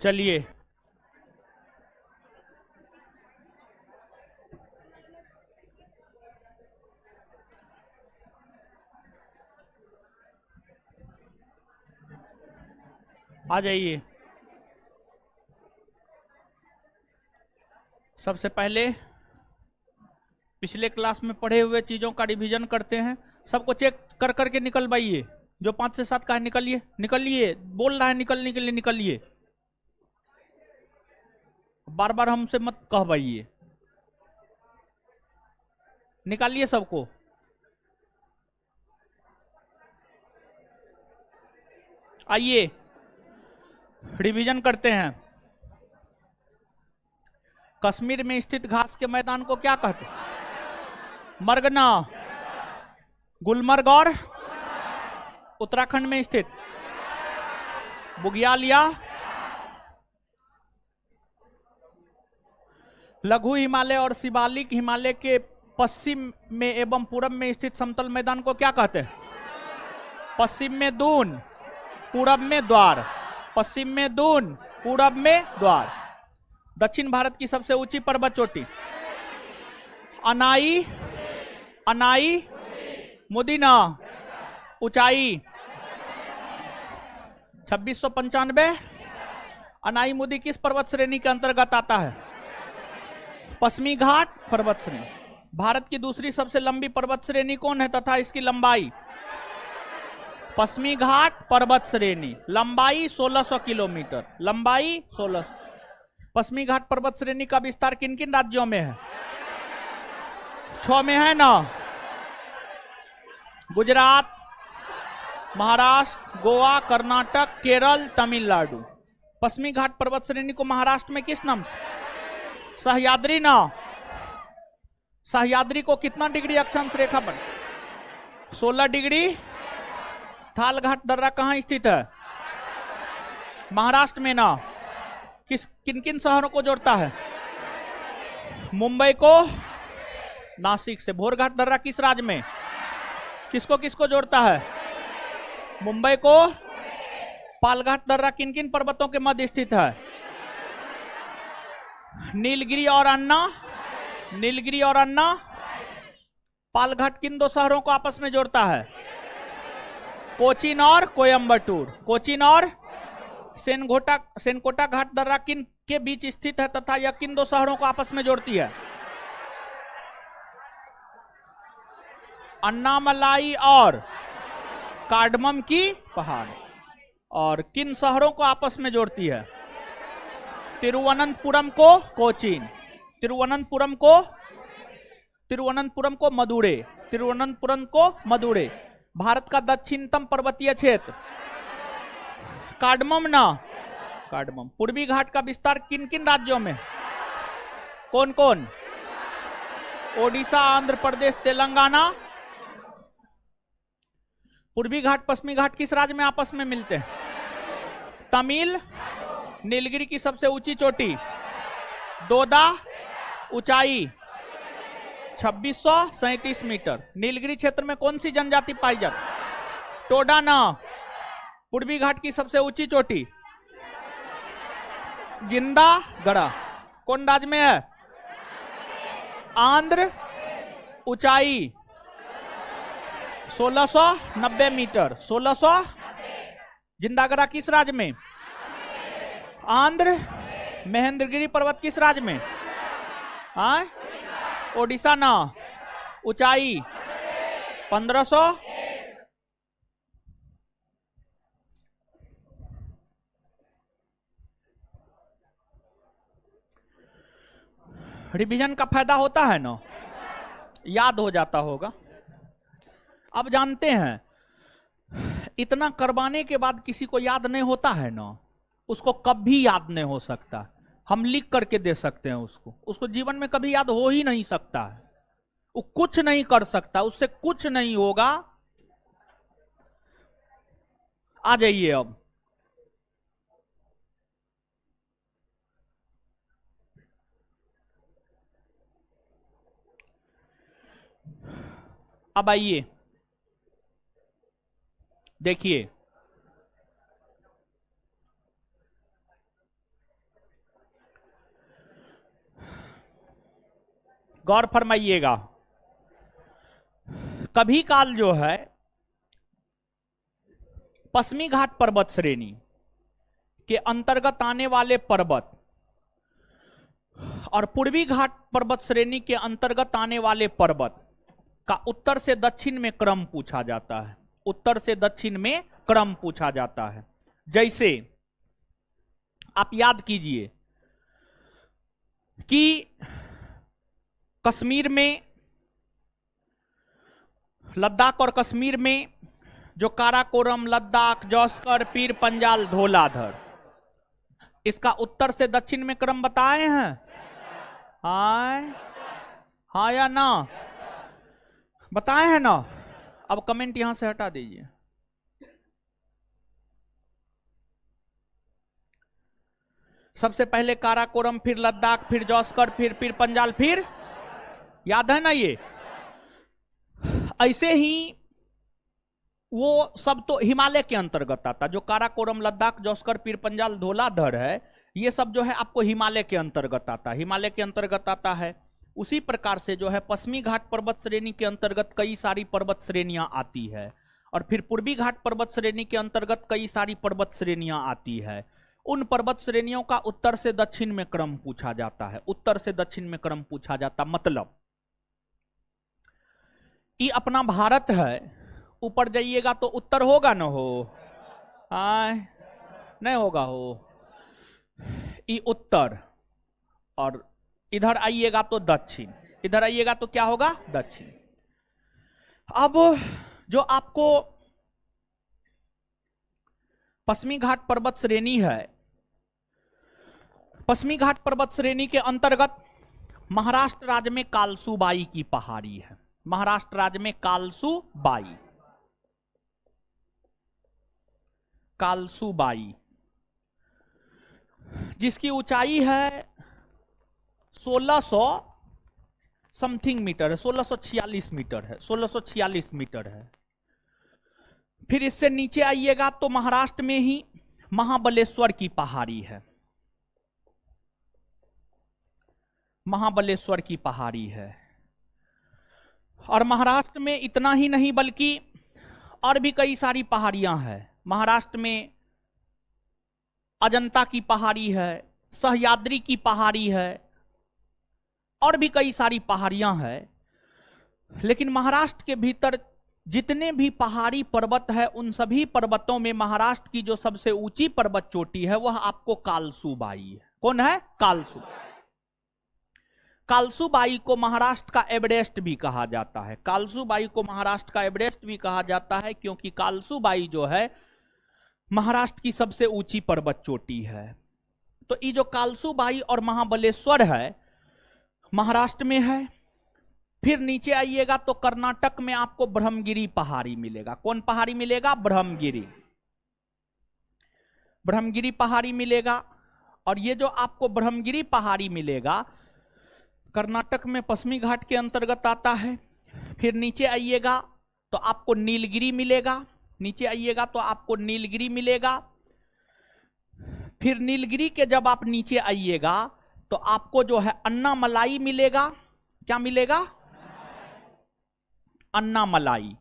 चलिए आ जाइए। सबसे पहले पिछले क्लास में पढ़े हुए चीजों का रिवीजन करते हैं। सबको चेक कर करके निकलवाइए। जो 5 से 7 का है निकलिए, निकलिए। बोल रहा है निकलने के लिए, निकलिए। बार बार हमसे मत कहवाइए, निकालिए सबको। आइए रिवीजन करते हैं। कश्मीर में स्थित घास के मैदान को क्या कहते हैं? मरगना। गुलमर्ग और उत्तराखंड में स्थित बुग्याल या लघु हिमालय और शिवालिक हिमालय के पश्चिम में एवं पूरब में स्थित समतल मैदान को क्या कहते हैं? पश्चिम में दून, पूरब में द्वार। पश्चिम में दून, पूरब में द्वार। दक्षिण भारत की सबसे ऊंची पर्वत चोटी? अनाई, अनाई मुदिना। ऊंचाई 2695। अनाई मुदी किस पर्वत श्रेणी के अंतर्गत आता है? पश्चिमी घाट पर्वत श्रेणी। भारत की दूसरी सबसे लंबी पर्वत श्रेणी कौन है तथा इसकी लंबाई? पश्चिमी घाट पर्वत श्रेणी। लंबाई 1600 किलोमीटर। लंबाई 16। पश्चिमी घाट पर्वत श्रेणी का विस्तार किन किन राज्यों में है? 6 में है ना? गुजरात, महाराष्ट्र, गोवा, कर्नाटक, केरल, तमिलनाडु। पश्चिमी घाट पर्वत श्रेणी को महाराष्ट्र में किस नाम से? सह्याद्री ना। सह्याद्री को कितना डिग्री अक्षांश रेखा पर? 16 डिग्री। थाल घाट दर्रा कहां स्थित है? महाराष्ट्र में ना। किन किन शहरों को जोड़ता है? मुंबई को नासिक से। भोरघाट दर्रा किस राज्य में? किसको किसको जोड़ता है? मुंबई को। पालघाट दर्रा किन किन पर्वतों के मध्य स्थित है? नीलगिरी और अन्ना। नीलगिरी और अन्ना। पालघाट किन दो शहरों को आपस में जोड़ता है? कोचीन और कोयम्बटूर। कोचीन और सेनकोटा घाट दर्रा किन के बीच स्थित है तथा यह किन दो शहरों को आपस में जोड़ती है? अन्नामलाई और कार्डमम की पहाड़। और किन शहरों को आपस में जोड़ती है? तिरुवनंतपुरम को कोचीन। तिरुवनंतपुरम को मदुरै। तिरुवनंतपुरम को मदुरै। भारत का दक्षिणतम पर्वतीय क्षेत्र? कार्डमम ना। कार्डमम। पूर्वी घाट का विस्तार किन किन राज्यों में? कौन कौन? ओडिशा, आंध्र प्रदेश, तेलंगाना। पूर्वी घाट पश्चिमी घाट किस राज्य में आपस में मिलते हैं? तमिल। नीलगिरी की सबसे ऊंची चोटी? दोदा। ऊंचाई 2637 मीटर। नीलगिरी क्षेत्र में कौन सी जनजाति पाई जाती? टोडाना। पूर्वी घाट की सबसे ऊंची चोटी? जिंदा गड़ा। कौन राज्य में है? आंध्र। ऊंचाई 1690 मीटर। 1600। जिंदागरा किस राज्य में? आंध्र। महेंद्रगिरी पर्वत किस राज्य में? ओडिशा ना। ऊंचाई 1500। रिवीजन का फायदा होता है ना, याद हो जाता होगा। अब जानते हैं इतना करवाने के बाद किसी को याद नहीं होता है ना, उसको कभी याद नहीं हो सकता। हम लिख करके दे सकते हैं उसको जीवन में कभी याद हो ही नहीं सकता है। वो कुछ नहीं कर सकता, उससे कुछ नहीं होगा। आ जाइए अब आइए देखिए, गौर फरमाइएगा, कभी काल जो है पश्चिमी घाट पर्वत श्रेणी के अंतर्गत आने वाले पर्वत और पूर्वी घाट पर्वत श्रेणी के अंतर्गत आने वाले पर्वत का उत्तर से दक्षिण में क्रम पूछा जाता है। उत्तर से दक्षिण में क्रम पूछा जाता है। जैसे आप याद कीजिए कि कश्मीर में, लद्दाख और कश्मीर में जो काराकोरम, लद्दाख, जौस्कर, पीर पंजाल, धौलाधर, इसका उत्तर से दक्षिण में क्रम बताए हैं? हाँ या ना? बताए हैं ना? अब कमेंट यहां से हटा दीजिए। सबसे पहले काराकोरम, फिर लद्दाख, फिर जौस्कर, फिर पीर पंजाल, फिर याद है ना ये? ऐसे ही वो सब तो हिमालय के अंतर्गत आता। जो काराकोरम, लद्दाख, जौस्कर, पीर पंजाल, धौलाधर है, ये सब जो है आपको हिमालय के अंतर्गत आता है। हिमालय के अंतर्गत आता है। उसी प्रकार से जो है पश्चिमी घाट पर्वत श्रेणी के अंतर्गत कई सारी पर्वत श्रेणियां आती है, और फिर पूर्वी घाट पर्वत श्रेणी के अंतर्गत कई सारी पर्वत श्रेणियां आती है। उन पर्वत श्रेणियों का उत्तर से दक्षिण में क्रम पूछा जाता है। उत्तर से दक्षिण में क्रम पूछा जाता, मतलब ये अपना भारत है, ऊपर जाइएगा तो उत्तर होगा ना हो? नहीं होगा हो? ये उत्तर, और इधर आइएगा तो दक्षिण, इधर आइएगा तो क्या होगा? दक्षिण। अब जो आपको पश्चिमी घाट पर्वत श्रेणी है, पश्चिमी घाट पर्वत श्रेणी के अंतर्गत महाराष्ट्र राज्य में कालसूबाई की पहाड़ी है। महाराष्ट्र राज्य में कालसूबाई, कालसूबाई, जिसकी ऊंचाई है 1600 समथिंग मीटर है, 1646 मीटर है, 1646 मीटर है। फिर इससे नीचे आइएगा तो महाराष्ट्र में ही महाबलेश्वर की पहाड़ी है। महाबलेश्वर की पहाड़ी है। और महाराष्ट्र में इतना ही नहीं बल्कि और भी कई सारी पहाड़ियां हैं। महाराष्ट्र में अजंता की पहाड़ी है, सह्याद्री की पहाड़ी है, और भी कई सारी पहाड़ियां हैं। लेकिन महाराष्ट्र के भीतर जितने भी पहाड़ी पर्वत है, उन सभी पर्वतों में महाराष्ट्र की जो सबसे ऊंची पर्वत चोटी है वह आपको कालसूबाई है। कौन है? कालसूबाई। कालसूबाई को महाराष्ट्र का एवरेस्ट भी कहा जाता है। कालसूबाई को महाराष्ट्र का एवरेस्ट भी कहा जाता है, क्योंकि कालसूबाई जो है महाराष्ट्र की सबसे ऊंची पर्वत चोटी है। तो ये जो कालसूबाई और महाबलेश्वर है महाराष्ट्र में है। फिर नीचे आइएगा तो कर्नाटक में आपको ब्रह्मगिरी पहाड़ी मिलेगा। कौन पहाड़ी मिलेगा? ब्रह्मगिरी। ब्रह्मगिरी पहाड़ी मिलेगा। और ये जो आपको ब्रह्मगिरी पहाड़ी मिलेगा कर्नाटक में पश्चिमी घाट के अंतर्गत आता है। फिर नीचे आइएगा तो आपको नीलगिरी मिलेगा। नीचे आइएगा तो आपको नीलगिरी मिलेगा। फिर नीलगिरी के जब आप नीचे आइएगा तो आपको जो है अन्नामलाई मिलेगा। क्या मिलेगा? अन्नामलाई।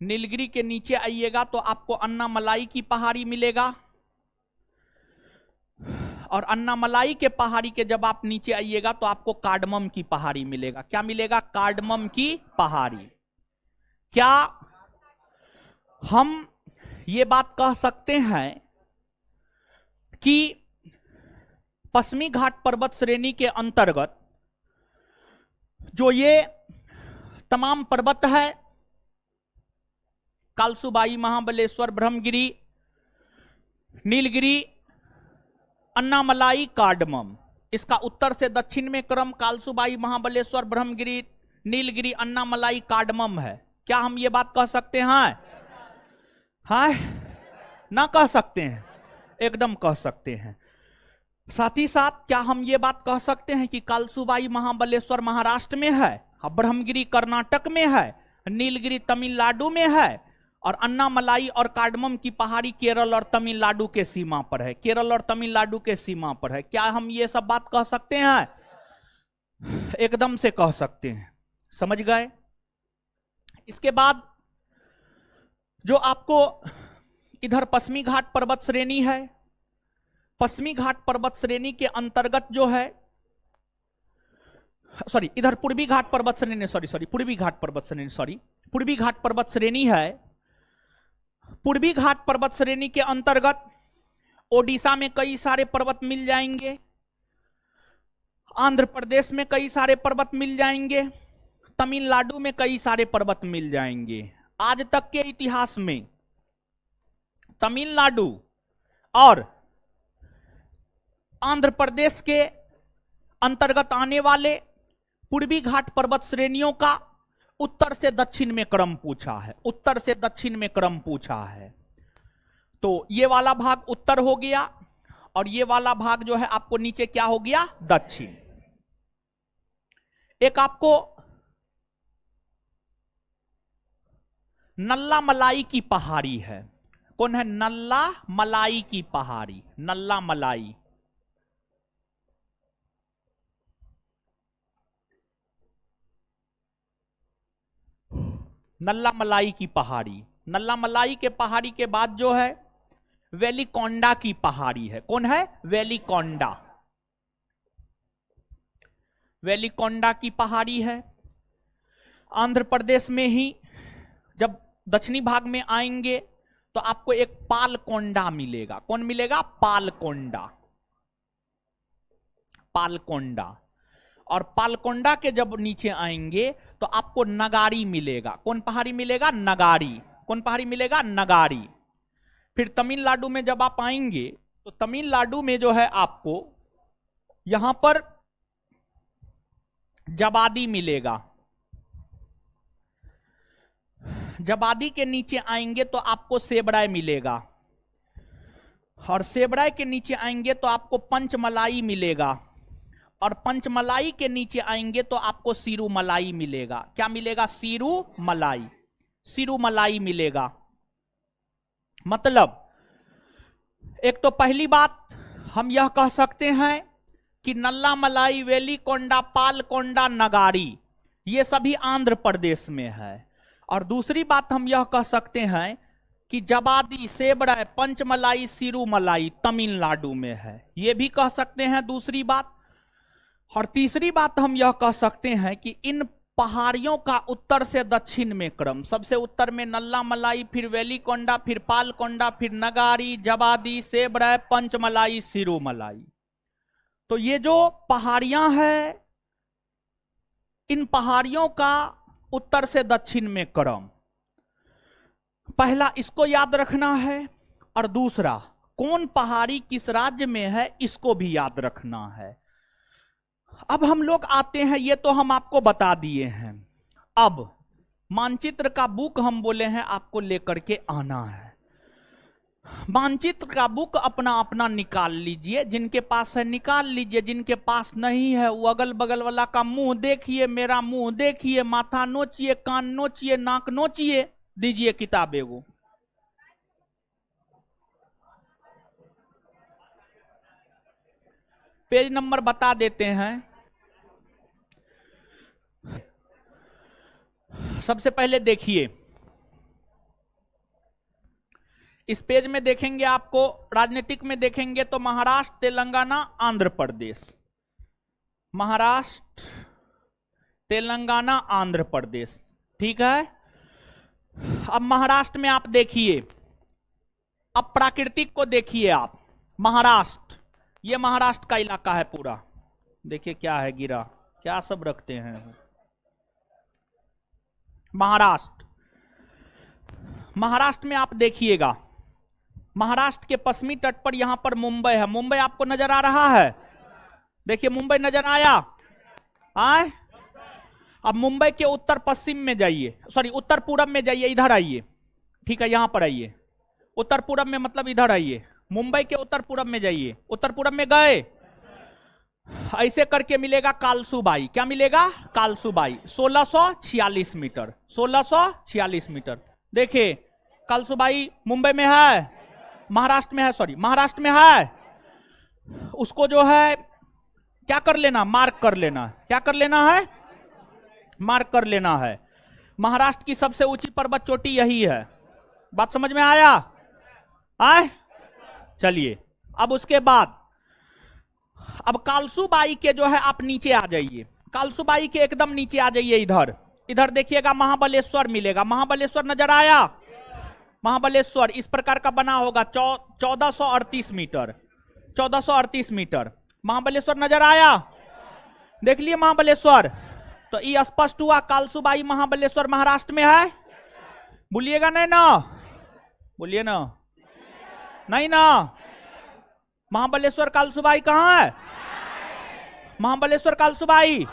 नीलगिरी के नीचे आइएगा तो आपको अन्नामलाई की पहाड़ी मिलेगा। और अन्नामलाई के पहाड़ी के जब आप नीचे आइएगा तो आपको कार्डमम की पहाड़ी मिलेगा। क्या मिलेगा? कार्डमम की पहाड़ी। क्या हम ये बात कह सकते हैं कि पश्चिमी घाट पर्वत श्रेणी के अंतर्गत जो ये तमाम पर्वत है, कालसूबाई, महाबलेश्वर, ब्रह्मगिरी, नीलगिरी, अन्नामलाई, कार्डमम, इसका उत्तर से दक्षिण में क्रम कालसूबाई, महाबलेश्वर, ब्रह्मगिरी, नीलगिरी, अन्नामलाई, कार्डमम है? क्या हम ये बात कह सकते हैं? हाँ ना कह सकते हैं? एकदम कह सकते हैं। साथ ही साथ क्या हम ये बात कह सकते हैं कि कालसूबाई, महाबलेश्वर महाराष्ट्र में है, ब्रह्मगिरी कर्नाटक में है, नीलगिरी तमिलनाडु में है, और अन्नामलाई और कार्डमम की पहाड़ी केरल और तमिलनाडु के सीमा पर है। केरल और तमिलनाडु के सीमा पर है। क्या हम ये सब बात कह सकते हैं? एकदम से कह सकते हैं। समझ गए? इसके बाद जो आपको इधर पश्चिमी घाट पर्वत श्रेणी है, पश्चिमी घाट पर्वत श्रेणी के अंतर्गत जो है, सॉरी इधर पूर्वी घाट पर्वत श्रेणी, सॉरी पूर्वी घाट पर्वत श्रेणी, पूर्वी घाट पर्वत श्रेणी है। पूर्वी घाट पर्वत श्रेणी के अंतर्गत ओडिशा में कई सारे पर्वत मिल जाएंगे, आंध्र प्रदेश में कई सारे पर्वत मिल जाएंगे, तमिलनाडु में कई सारे पर्वत मिल जाएंगे। आज तक के इतिहास में तमिलनाडु और आंध्र प्रदेश के अंतर्गत आने वाले पूर्वी घाट पर्वत श्रेणियों का उत्तर से दक्षिण में क्रम पूछा है, उत्तर से दक्षिण में क्रम पूछा है। तो ये वाला भाग उत्तर हो गया और ये वाला भाग जो है आपको नीचे क्या हो गया, दक्षिण। एक आपको नल्ला मलाई की पहाड़ी है। कौन है? नल्ला मलाई की पहाड़ी, नल्ला मलाई। नल्ला मलाई की पहाड़ी, नल्ला मलाई के पहाड़ी के बाद जो है वेलिकोंडा की पहाड़ी है। कौन है? वेलिकोंडा, वेलिकोंडा की पहाड़ी है। आंध्र प्रदेश में ही जब दक्षिणी भाग में आएंगे तो आपको एक पालकोंडा मिलेगा। कौन मिलेगा? पालकोंडा, पालकोंडा। और पालकोंडा के जब नीचे आएंगे तो आपको नगारी मिलेगा। कौन पहाड़ी मिलेगा? नगारी। कौन पहाड़ी मिलेगा? नगारी। फिर तमिलनाडु में जब आप आएंगे तो तमिलनाडु में जो है आपको यहां पर जबादी मिलेगा। जबादी के नीचे आएंगे तो आपको सेबराय मिलेगा, और सेबराय के नीचे आएंगे तो आपको पंचमलाई मिलेगा, और पंचमलाई के नीचे आएंगे तो आपको सिरुमलाई मिलेगा। क्या मिलेगा? सिरुमलाई, सिरुमलाई मिलेगा। मतलब एक तो पहली बात हम यह कह सकते हैं कि नल्ला मलाई, वेलिकोंडा, पालकोंडा, नगारी ये सभी आंध्र प्रदेश में है। और दूसरी बात हम यह कह सकते हैं कि जबादी, सेबराय, पंचमलाई, सिरुमलाई तमिलनाडु में है, ये भी कह सकते हैं दूसरी बात। और तीसरी बात हम यह कह सकते हैं कि इन पहाड़ियों का उत्तर से दक्षिण में क्रम, सबसे उत्तर में नल्ला मलाई, फिर वेलिकोंडा, फिर पालकोंडा, फिर नगारी, जबादी, सेबराय, पंचमलाई, सिरुमलाई। तो ये जो पहाड़ियां हैं, इन पहाड़ियों का उत्तर से दक्षिण में क्रम, पहला इसको याद रखना है, और दूसरा कौन पहाड़ी किस राज्य में है इसको भी याद रखना है। अब हम लोग आते हैं, ये तो हम आपको बता दिए हैं। अब मानचित्र का बुक हम बोले हैं आपको लेकर के आना है। मानचित्र का बुक अपना अपना निकाल लीजिए, जिनके पास है निकाल लीजिए, जिनके पास नहीं है वो अगल बगल वाला का मुंह देखिए, मेरा मुंह देखिए, माथा नोचिए, कान नोचिए, नाक नोचिए, दीजिए किताब एगो। पेज नंबर बता देते हैं। सबसे पहले देखिए, इस पेज में देखेंगे आपको, राजनीतिक में देखेंगे तो महाराष्ट्र, तेलंगाना, आंध्र प्रदेश, महाराष्ट्र, तेलंगाना, आंध्र प्रदेश, ठीक है। अब महाराष्ट्र में आप देखिए, अब प्राकृतिक को देखिए आप। महाराष्ट्र, ये महाराष्ट्र का इलाका है पूरा, देखिए क्या है गिरा, क्या सब रखते हैं। महाराष्ट्र, महाराष्ट्र में आप देखिएगा, महाराष्ट्र के पश्चिमी तट पर यहां पर मुंबई है। मुंबई आपको नजर आ रहा है? देखिए मुंबई नजर आया? आए? अब मुंबई के उत्तर पश्चिम में जाइए, सॉरी उत्तर पूरब में जाइए, इधर आइए, ठीक है, यहां पर आइए। उत्तर पूरब में मतलब इधर आइए, मुंबई के उत्तर पूरब में जाइए। उत्तर पूरब में गए, ऐसे करके मिलेगा कालसूबाई। क्या मिलेगा? कालसूबाई, 1646 मीटर, 1646 मीटर। देखिए कालसूबाई मुंबई में है, महाराष्ट्र में है, सॉरी महाराष्ट्र में है। उसको जो है क्या कर लेना, मार्क कर लेना। क्या कर लेना है, मार्क कर लेना है। महाराष्ट्र की सबसे ऊंची पर्वत चोटी यही है। बात समझ में आया? आए, चलिए अब उसके बाद अब कालसूबाई के जो है आप नीचे आ जाइए, कालसूबाई के एकदम नीचे आ जाइए। इधर इधर देखिएगा महाबलेश्वर मिलेगा। महाबलेश्वर नजर आया? महाबलेश्वर इस प्रकार का बना होगा, 1438 मीटर, 1438 मीटर। महाबलेश्वर नजर आया? देख लिए महाबलेश्वर? तो ये स्पष्ट हुआ कालसूबाई महाबलेश्वर महाराष्ट्र में है। बोलिएगा नहीं ना, बोलिए ना, नहीं ना। महाबलेश्वर कालसूबाई कहां है? महाबलेश्वर कालसूबाई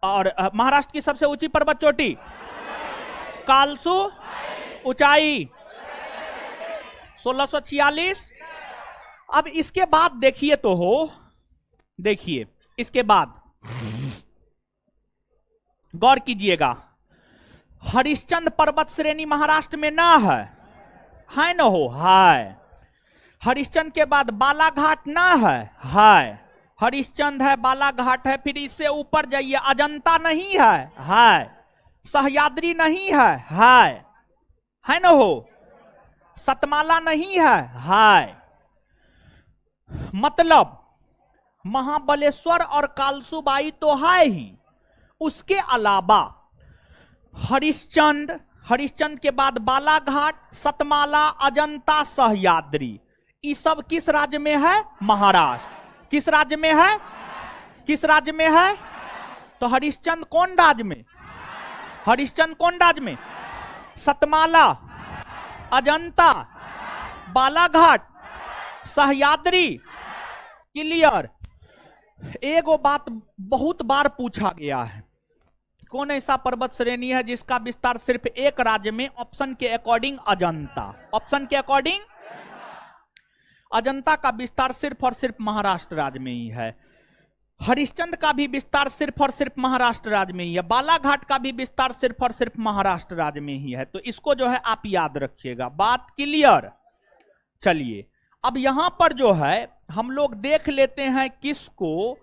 और महाराष्ट्र की सबसे ऊंची पर्वत चोटी कालसू, ऊंचाई 1646। अब इसके बाद देखिए तो हो, देखिए इसके बाद गौर कीजिएगा, हरिश्चंद्र पर्वत श्रेणी महाराष्ट्र में ना है ना हो, है। हरिश्चंद्र के बाद बालाघाट ना है। हरिश्चंद्र है, बालाघाट है, फिर इससे ऊपर जाइए, अजंता नहीं है। सह्याद्री नहीं है ना हो, सतमाला नहीं है। मतलब महाबलेश्वर और कालसूबाई तो है ही, उसके अलावा हरिश्चंद्र के बाद बालाघाट, सतमाला, अजंता, सह्याद्री, ये सब किस राज्य में है? महाराष्ट्र। किस राज्य में है? किस राज्य में है? तो हरिश्चंद्र कौन राज्य में? हरिश्चंद्र कौन राज्य में? सतमाला, अजंता, बालाघाट, सह्याद्री। क्लियर? एगो बात बहुत बार पूछा गया है, कौन ऐसा पर्वत श्रेणी है जिसका विस्तार सिर्फ एक राज्य में? ऑप्शन के अकॉर्डिंग अजंता। ऑप्शन के अकॉर्डिंग अजंता का विस्तार सिर्फ और सिर्फ महाराष्ट्र राज्य में ही है। हरिश्चंद्र का भी विस्तार सिर्फ और सिर्फ महाराष्ट्र राज्य में ही है। बालाघाट का भी विस्तार सिर्फ और सिर्फ महाराष्ट्र राज्य में ही है। तो इसको जो है आप याद रखिएगा। बात क्लियर? चलिए अब यहां पर जो है हम लोग देख लेते हैं किसको,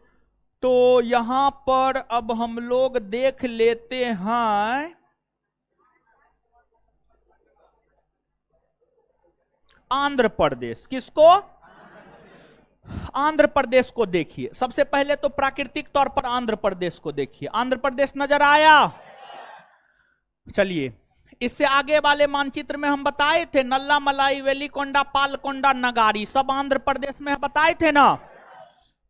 तो यहां पर अब हम लोग देख लेते हैं आंध्र प्रदेश। किसको? आंध्र प्रदेश को देखिए। सबसे पहले तो प्राकृतिक तौर पर आंध्र प्रदेश को देखिए। आंध्र प्रदेश नजर आया? चलिए इससे आगे वाले मानचित्र में हम बताए थे नल्ला मलाई, वेलिकोंडा, पालकोंडा, नगारी, सब आंध्र प्रदेश में बताए थे ना।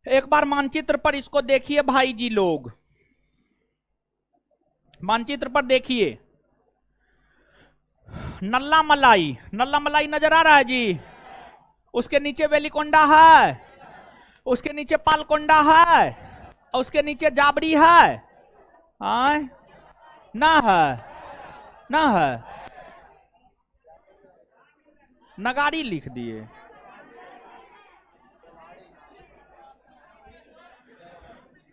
एक बार मानचित्र पर इसको देखिए भाई जी लोग, मानचित्र पर देखिए। नल्ला मलाई, नल्ला मलाई नजर आ रहा है जी? उसके नीचे वेलिकोंडा है, उसके नीचे पालकोंडा है, और उसके नीचे जाबड़ी है। आए? ना है, ना है, नगारी लिख दिए।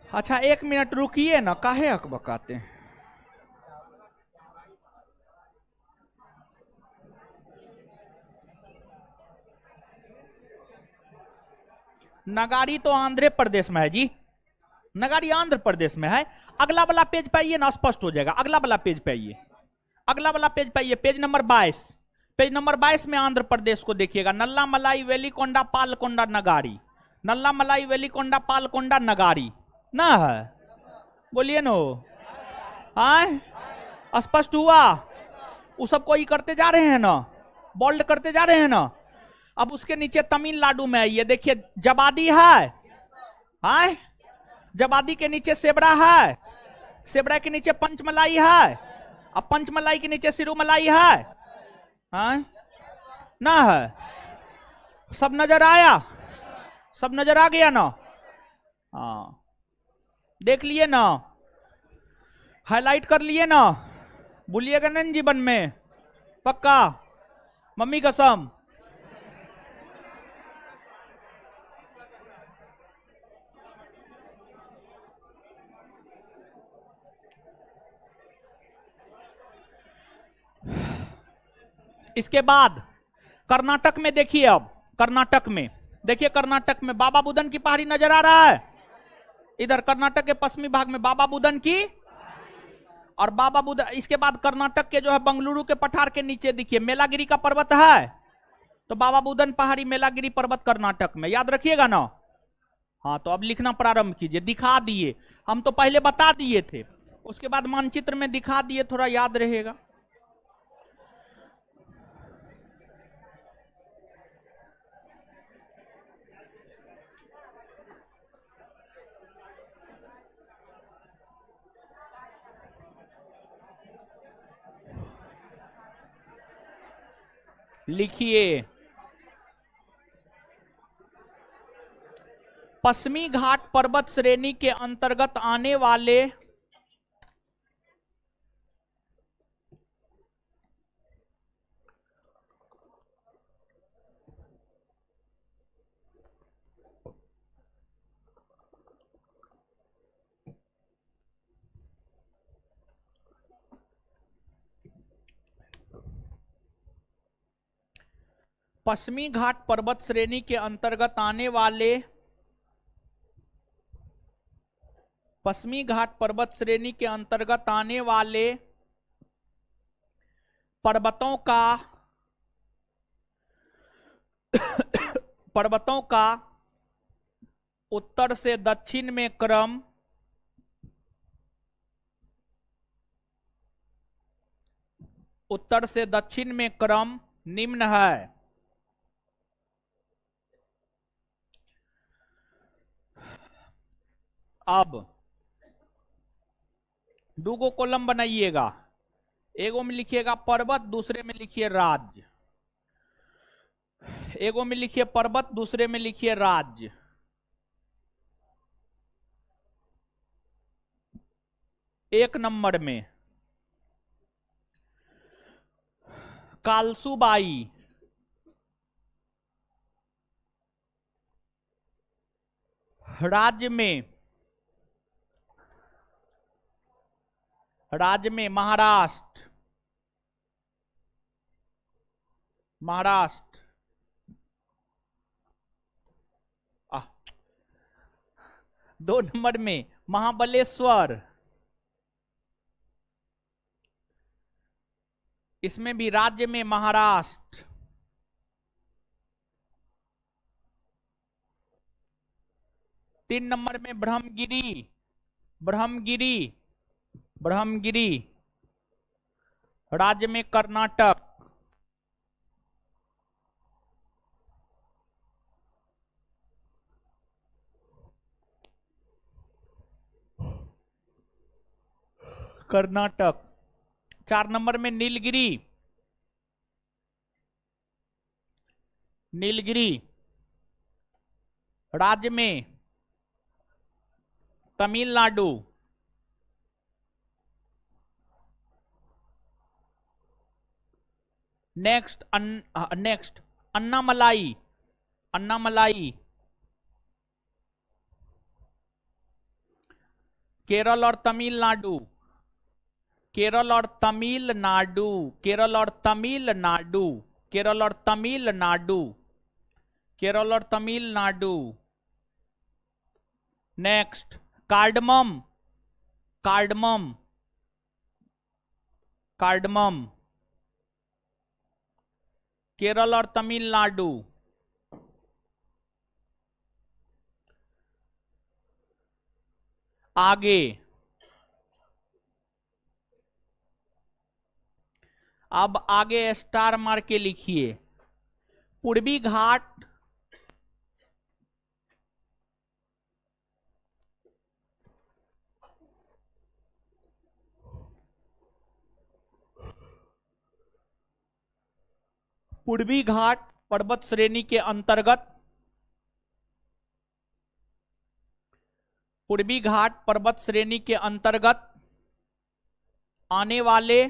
अच्छा 1 मिनट रुकिए ना, काहे अकबकाते हैं। नगारी तो आंध्र प्रदेश में है जी, नगारी आंध्र प्रदेश में है। अगला वाला पेज पे आइए ना, स्पष्ट हो जाएगा। अगला वाला पेज पे आइए, अगला वाला पेज पे आइए, पेज नंबर 22। पेज नंबर 22 में आंध्र प्रदेश को देखिएगा। नल्ला मलाई, वेलिकोंडा, पालकोंडा, नगारी। नल्ला मलाई, वेलिकोंडा, पालकोंडा, नगारी ना है? बोलिए नो। आए? स्पष्ट हुआ? वो सबको ही करते जा रहे हैं ना, बोल्ड करते जा रहे हैं ना। अब उसके नीचे तमिलनाडु में आइए, देखिए जबादी है। आए? जबादी के नीचे सेबरा है, सेबरा के नीचे पंचमलाई है, अब पंचमलाई के नीचे सिरुमलाई है। आए? ना है? सब नजर आया? सब नजर आ गया ना? हाँ देख लिए ना, हाईलाइट कर लिए ना? भूलिएगा नहीं जीवन में, पक्का? मम्मी कसम। इसके बाद कर्नाटक में देखिए। अब कर्नाटक में देखिए कर्नाटक में बाबा बुदन की पहाड़ी नजर आ रहा है। इधर कर्नाटक के पश्चिमी भाग में बाबा बुदन की, और बाबा बुदन, इसके बाद कर्नाटक के जो है बंगलुरु के पठार के नीचे देखिए मेलागिरी का पर्वत है। तो बाबा बुदन पहाड़ी, मेलागिरी पर्वत कर्नाटक में, याद रखिएगा ना। हाँ, तो अब लिखना प्रारंभ कीजिए। दिखा दिए, हम तो पहले बता दिए थे, उसके बाद मानचित्र में दिखा दिए, थोड़ा याद रहेगा। लिखिए, पश्चिमी घाट पर्वत श्रेणी के अंतर्गत आने वाले पश्चिमी घाट पर्वत श्रेणी के अंतर्गत आने वाले, पश्चिमी घाट पर्वत श्रेणी के अंतर्गत आने वाले पर्वतों का पर्वतों का उत्तर से दक्षिण में क्रम निम्न है। अब दो कॉलम बनाइएगा, एगो में लिखिएगा पर्वत, दूसरे में लिखिए राज्य। एगो में लिखिए पर्वत, दूसरे में लिखिए राज्य। एक नंबर में कालसुबाई, राज्य में महाराष्ट्र, दो नंबर में महाबलेश्वर, इसमें भी राज्य में महाराष्ट्र। तीन नंबर में ब्रह्मगिरी, राज्य में कर्नाटक। चार नंबर में नीलगिरी, राज्य में तमिलनाडु। नेक्स्ट अन्नामलाई, केरल और तमिलनाडु, नेक्स्ट कार्डमम, केरल और तमिलनाडु। आगे अब आगे स्टार मार के लिखिए, पूर्वी घाट पर्वत श्रेणी के अंतर्गत, आने वाले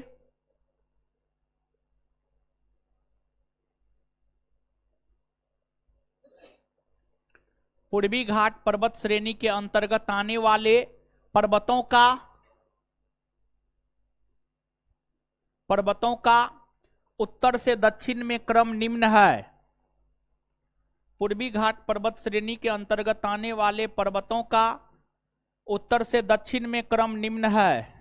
पूर्वी घाट पर्वत श्रेणी के अंतर्गत आने वाले पर्वतों का उत्तर से दक्षिण में क्रम निम्न है। पूर्वी घाट पर्वत श्रेणी के अंतर्गत आने वाले पर्वतों का उत्तर से दक्षिण में क्रम निम्न है।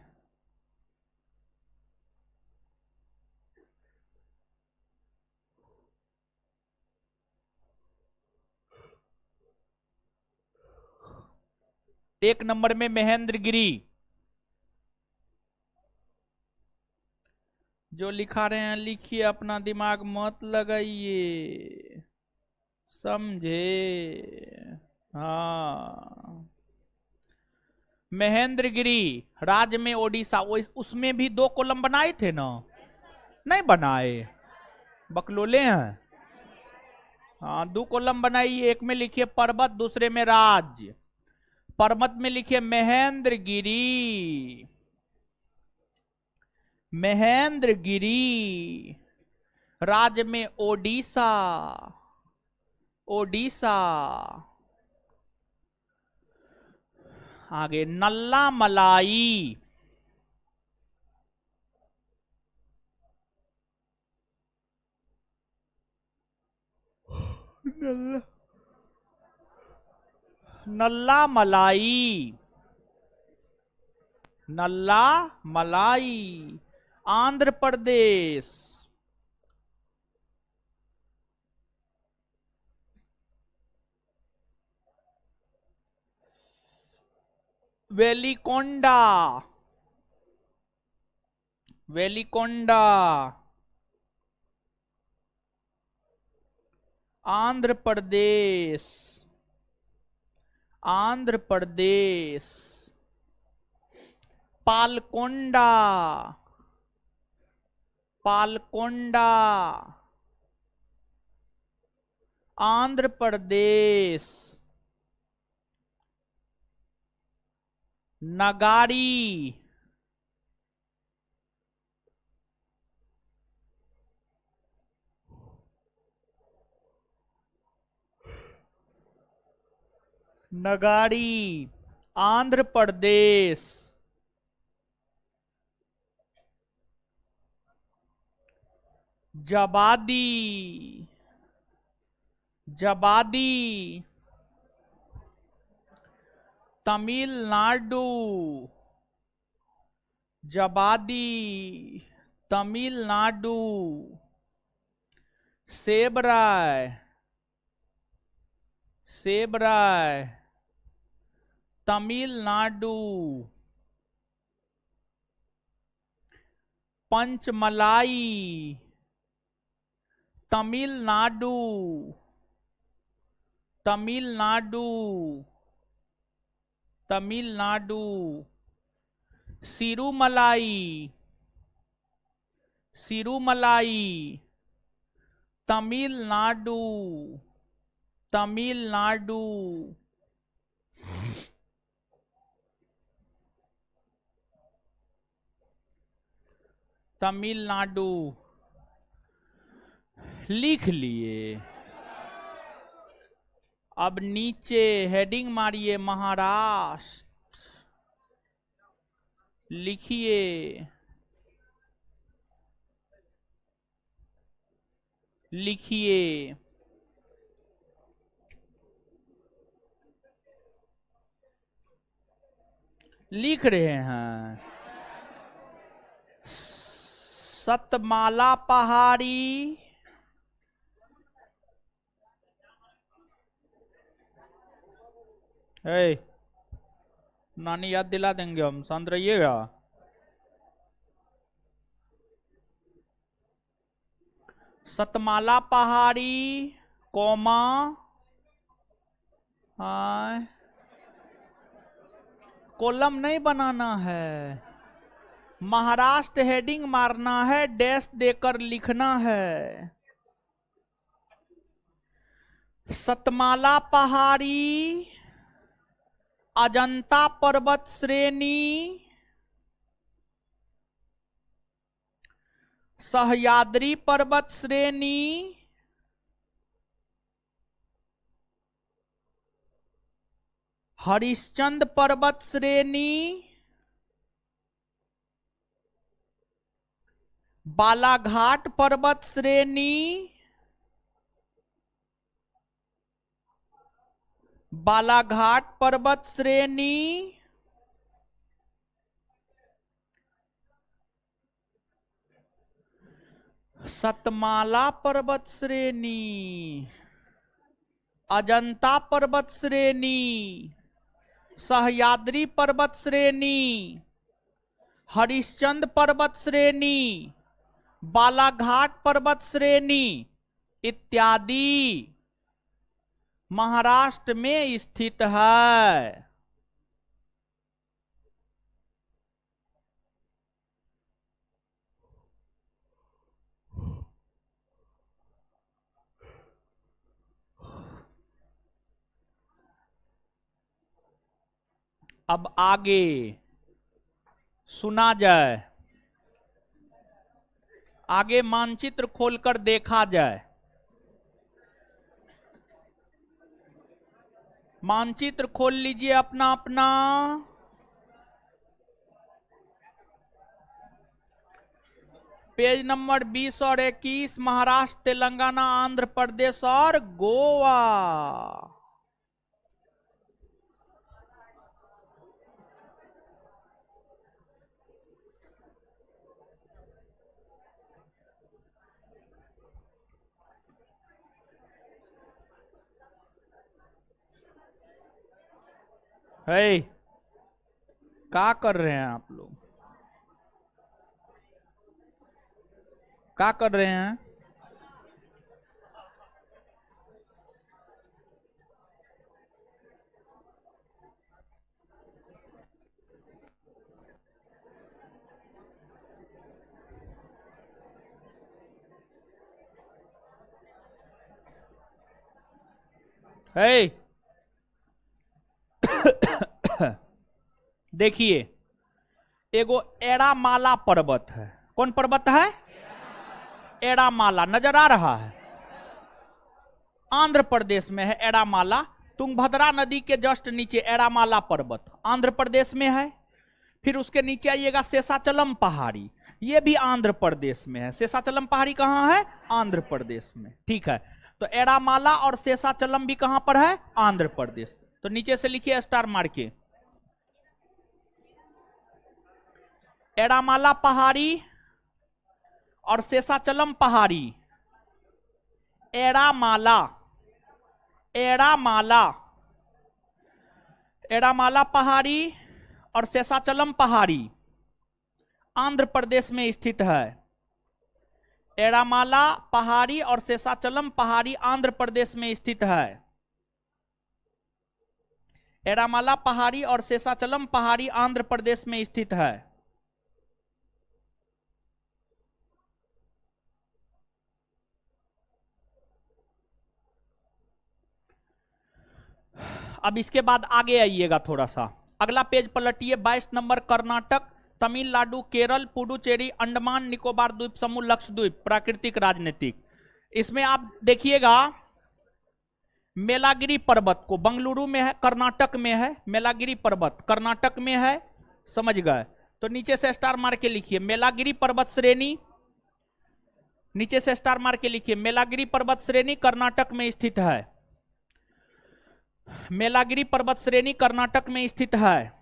एक नंबर में महेंद्रगिरी। जो लिखा रहे हैं लिखिए, अपना दिमाग मत लगाइए, समझे? हाँ, महेंद्रगिरी राज्य में ओडिशा। उसमें भी 2 कॉलम बनाए थे ना? नहीं बनाए, बकलोले हैं। हाँ, 2 कॉलम बनाई, एक में लिखिए पर्वत, दूसरे में राज्य। पर्वत में लिखिए महेंद्रगिरी। महेंद्रगिरी राज्य में ओडिशा। ओडिशा। आगे नल्ला मलाई। नल्ला मलाई। नल्ला मलाई आंध्र प्रदेश। वेलिकोंडा। वेलिकोंडा आंध्र प्रदेश। आंध्र प्रदेश। पालकोंडा। पालकोंडा आंध्र प्रदेश। नगारी। नगारी आंध्र प्रदेश। जबादी। जबादी तमिलनाडु। जबादी तमिलनाडु। सेबराय। सेबराय तमिलनाडु। पंचमलाई तमिलनाडु। तमिलनाडु। तमिलनाडु। सिरुमलाई। सिरुमलाई तमिलनाडु। तमिलनाडु। तमिलनाडु लिख लिए। अब नीचे हेडिंग मारिए महाराष्ट्र। लिखिए लिखिए। लिख रहे हैं। सतमाला पहाड़ी। नानी याद दिला देंगे हम, शांत रहिएगा। सतमाला पहाड़ी कोमा कॉलम नहीं बनाना है, महाराष्ट्र हेडिंग मारना है, डैश देकर लिखना है। सतमाला पहाड़ी, अजंता पर्वत श्रेणी, सह्याद्री पर्वत श्रेणी, हरिश्चंद्र पर्वत श्रेणी, बालाघाट पर्वत श्रेणी, बालाघाट पर्वत श्रेणी, सतमाला पर्वत श्रेणी, अजंता पर्वत श्रेणी, सह्याद्री पर्वत श्रेणी, हरिश्चंद्र पर्वत श्रेणी, बालाघाट पर्वत श्रेणी इत्यादि महाराष्ट्र में स्थित है। अब आगे सुना जाए, आगे मानचित्र खोलकर देखा जाए। मानचित्र खोल लीजिए अपना अपना। पेज नंबर 20 और 21, महाराष्ट्र, तेलंगाना, आंध्र प्रदेश और गोवा। है क्या कर रहे हैं आप लोग? क्या कर रहे हैं? है देखिए, एगो एड़ामाला पर्वत है। कौन पर्वत है? एड़ामाला नजर आ रहा है, आंध्र प्रदेश में है एड़ामाला। तुंगभद्रा नदी के जस्ट नीचे एड़ामाला पर्वत आंध्र प्रदेश में है। फिर उसके नीचे आइएगा शेषाचलम पहाड़ी, ये भी आंध्र प्रदेश में है। शेषाचलम पहाड़ी कहां है? आंध्र प्रदेश में। ठीक है, तो एड़ामाला और शेषाचलम भी कहां पर है? आंध्र प्रदेश। तो नीचे से लिखिए स्टार मार के, एड़ामाला पहाड़ी और शेषाचलम पहाड़ी। एड़ामाला, एड़ामाला, एड़ामाला पहाड़ी और शेषाचलम पहाड़ी आंध्र प्रदेश में स्थित है। एड़ामाला पहाड़ी और शेषाचलम पहाड़ी आंध्र प्रदेश में स्थित है। एड़ामाला पहाड़ी और शेषाचलम पहाड़ी आंध्र प्रदेश में स्थित है। अब इसके बाद आगे आइएगा थोड़ा सा, अगला पेज पलटिए। 22 नंबर, कर्नाटक, तमिलनाडु, केरल, पुडुचेरी, अंडमान निकोबार द्वीप समूह, लक्षद्वीप, प्राकृतिक राजनीतिक। इसमें आप देखिएगा मेलागिरी पर्वत को, बंगलुरु में है, कर्नाटक में है। मेलागिरी पर्वत कर्नाटक में है, समझ गए? तो नीचे से स्टार मार के लिखिए मेलागिरी पर्वत श्रेणी। नीचे से स्टार मार के लिखिए मेलागिरी पर्वत श्रेणी कर्नाटक में स्थित है। मेलागिरी पर्वत श्रेणी कर्नाटक में स्थित है।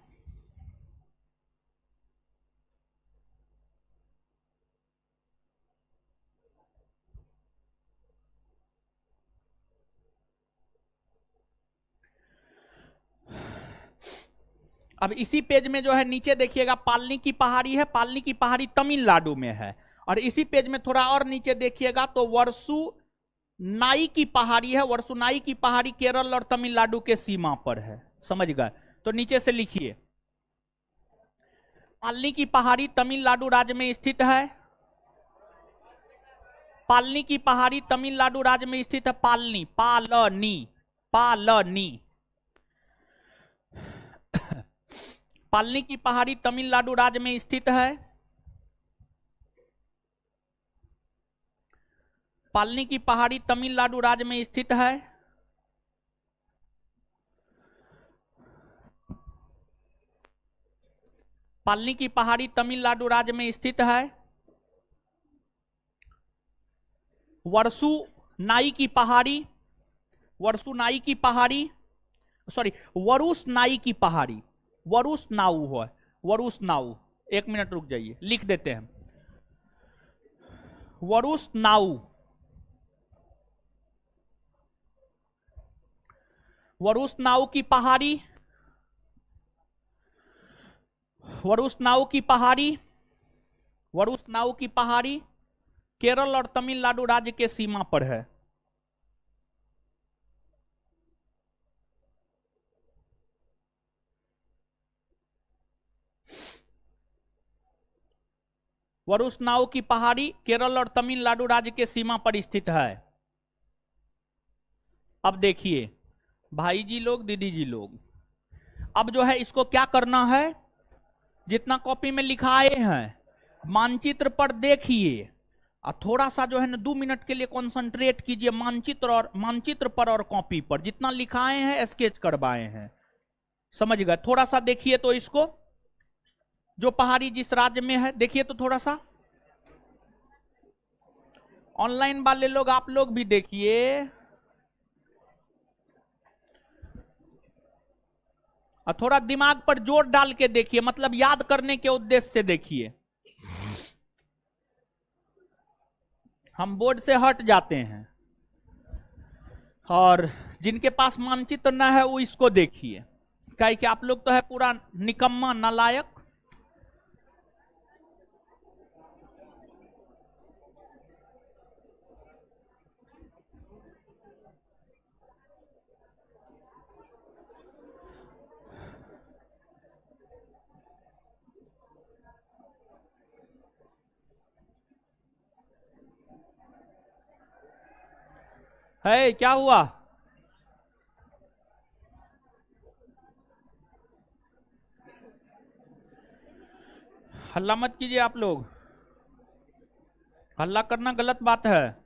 अब इसी पेज में जो है नीचे देखिएगा पालनी की पहाड़ी है। पालनी की पहाड़ी तमिलनाडु में है। और इसी पेज में थोड़ा और नीचे देखिएगा तो वर्सु नाई की पहाड़ी है। वर्सुनाई की पहाड़ी केरल और तमिलनाडु के सीमा पर है, समझ गए? तो नीचे से लिखिए पालनी की पहाड़ी तमिलनाडु राज्य में स्थित है। पालनी की पहाड़ी तमिलनाडु राज्य में स्थित है। पालनी, पालनी, पालनी, पालनी की पहाड़ी तमिलनाडु राज्य में स्थित है। पालनी की पहाड़ी तमिलनाडु राज्य में स्थित है। पालनी की पहाड़ी तमिलनाडु राज्य में स्थित है। वर्सु नाई की पहाड़ी, वर्सु नाई की पहाड़ी सॉरी, वरुस नाई की पहाड़ी, वरुस नाउ है, वरुस नाउ। एक मिनट रुक जाइए, लिख देते हैं। वरुस नाउ, वरुस नाउ की पहाड़ी, वरुस नाउ की पहाड़ी, वरुस नाउ की पहाड़ी केरल और तमिलनाडु राज्य के सीमा पर है। वरुस नाउ की पहाड़ी केरल और तमिलनाडु राज्य के सीमा पर स्थित है। अब देखिए भाई जी लोग, दीदी जी लोग, अब जो है इसको क्या करना है, जितना कॉपी में लिखाए हैं मानचित्र पर देखिए, और थोड़ा सा जो है ना 2 मिनट के लिए कंसंट्रेट कीजिए मानचित्र पर और कॉपी पर, जितना लिखाए हैं स्केच करवाए हैं, समझ गए। थोड़ा सा देखिए तो इसको, जो पहाड़ी जिस राज्य में है देखिए तो थोड़ा सा। ऑनलाइन वाले लोग आप लोग भी देखिए, और थोड़ा दिमाग पर जोर डाल के देखिए, मतलब याद करने के उद्देश्य से देखिए। हम बोर्ड से हट जाते हैं, और जिनके पास मानचित्र न है वो इसको देखिए, क्या कि आप लोग तो है पूरा निकम्मा नालायक। है क्या हुआ? हल्ला मत कीजिए आप लोग, हल्ला करना गलत बात है।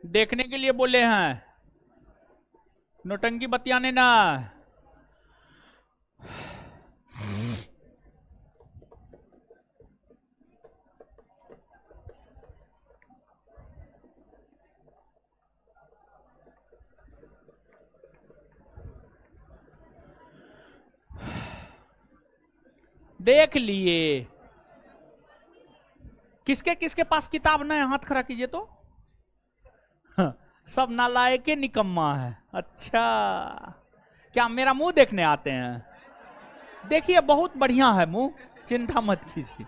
देखने के लिए बोले हैं, नोटंकी बतियाने ना। देख लिए, किसके किसके पास किताब न है, हाथ खड़ा कीजिए तो। सब नालायक निकम्मा है। अच्छा, क्या मेरा मुंह देखने आते हैं? देखिए बहुत बढ़िया है मुंह, चिंता मत कीजिए।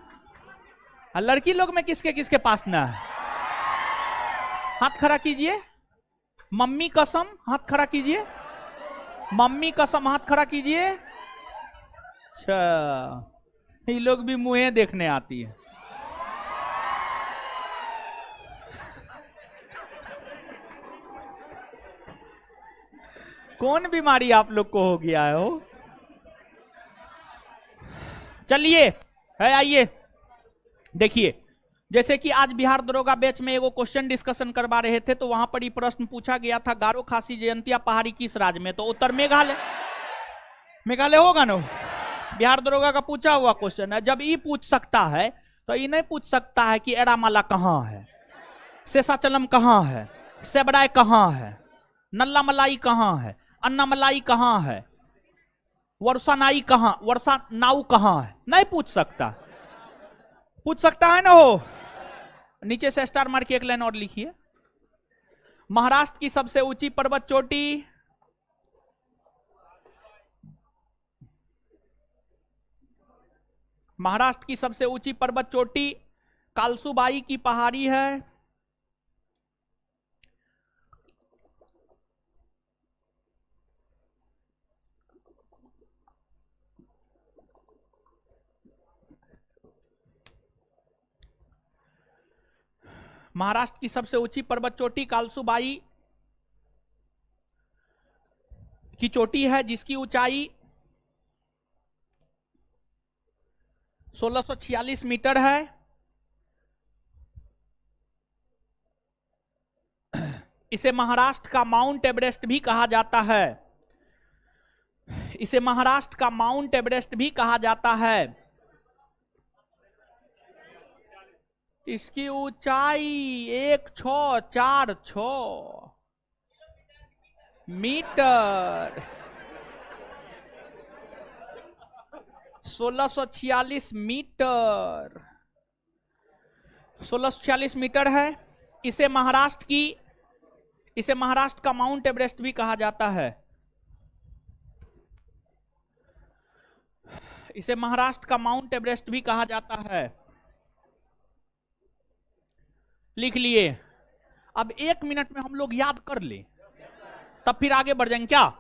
लड़की लोग में किसके किसके पास ना है, हाथ खड़ा कीजिए। मम्मी कसम हाथ खड़ा कीजिए, मम्मी कसम हाथ खड़ा कीजिए। अच्छा, ये लोग भी मुंह देखने आती है। कौन बीमारी आप लोग को हो गया है हो? चलिए है, आइए देखिए, जैसे कि आज बिहार दरोगा बैच में एगो क्वेश्चन डिस्कशन करवा रहे थे, तो वहां पर ही प्रश्न पूछा गया था, गारो खासी जयंतिया पहाड़ी किस राज्य में? तो उत्तर मेघालय। मेघालय होगा ना? बिहार दरोगा का पूछा हुआ क्वेश्चन है। जब ये पूछ सकता है तो ये नहीं पूछ सकता है कि एड़ामाला कहां है, शेषाचलम कहां है, सेबराय कहां है, नल्ला मलाई कहां है, अन्ना मलाई कहां है, वर्षा नाई कहां, वर्षा नाउ कहां है? नहीं पूछ सकता। पूछ सकता है ना हो? नीचे से स्टार मार के एक लाइन और लिखिए। महाराष्ट्र की सबसे ऊंची पर्वत चोटी, महाराष्ट्र की सबसे ऊंची पर्वत चोटी कालसुबाई की पहाड़ी है। महाराष्ट्र की सबसे ऊंची पर्वत चोटी कालसुबाई की चोटी है, जिसकी ऊंचाई 1646 मीटर है। इसे महाराष्ट्र का माउंट एवरेस्ट भी कहा जाता है। इसे महाराष्ट्र का माउंट एवरेस्ट भी कहा जाता है। इसकी ऊंचाई 1646 मीटर, 1646 मीटर, 1646 मीटर है। इसे महाराष्ट्र का माउंट एवरेस्ट भी कहा जाता है। इसे महाराष्ट्र का माउंट एवरेस्ट भी कहा जाता है। लिख लिए। अब 1 मिनट में हम लोग याद कर ले, तब फिर आगे बढ़ जाएंगे क्या?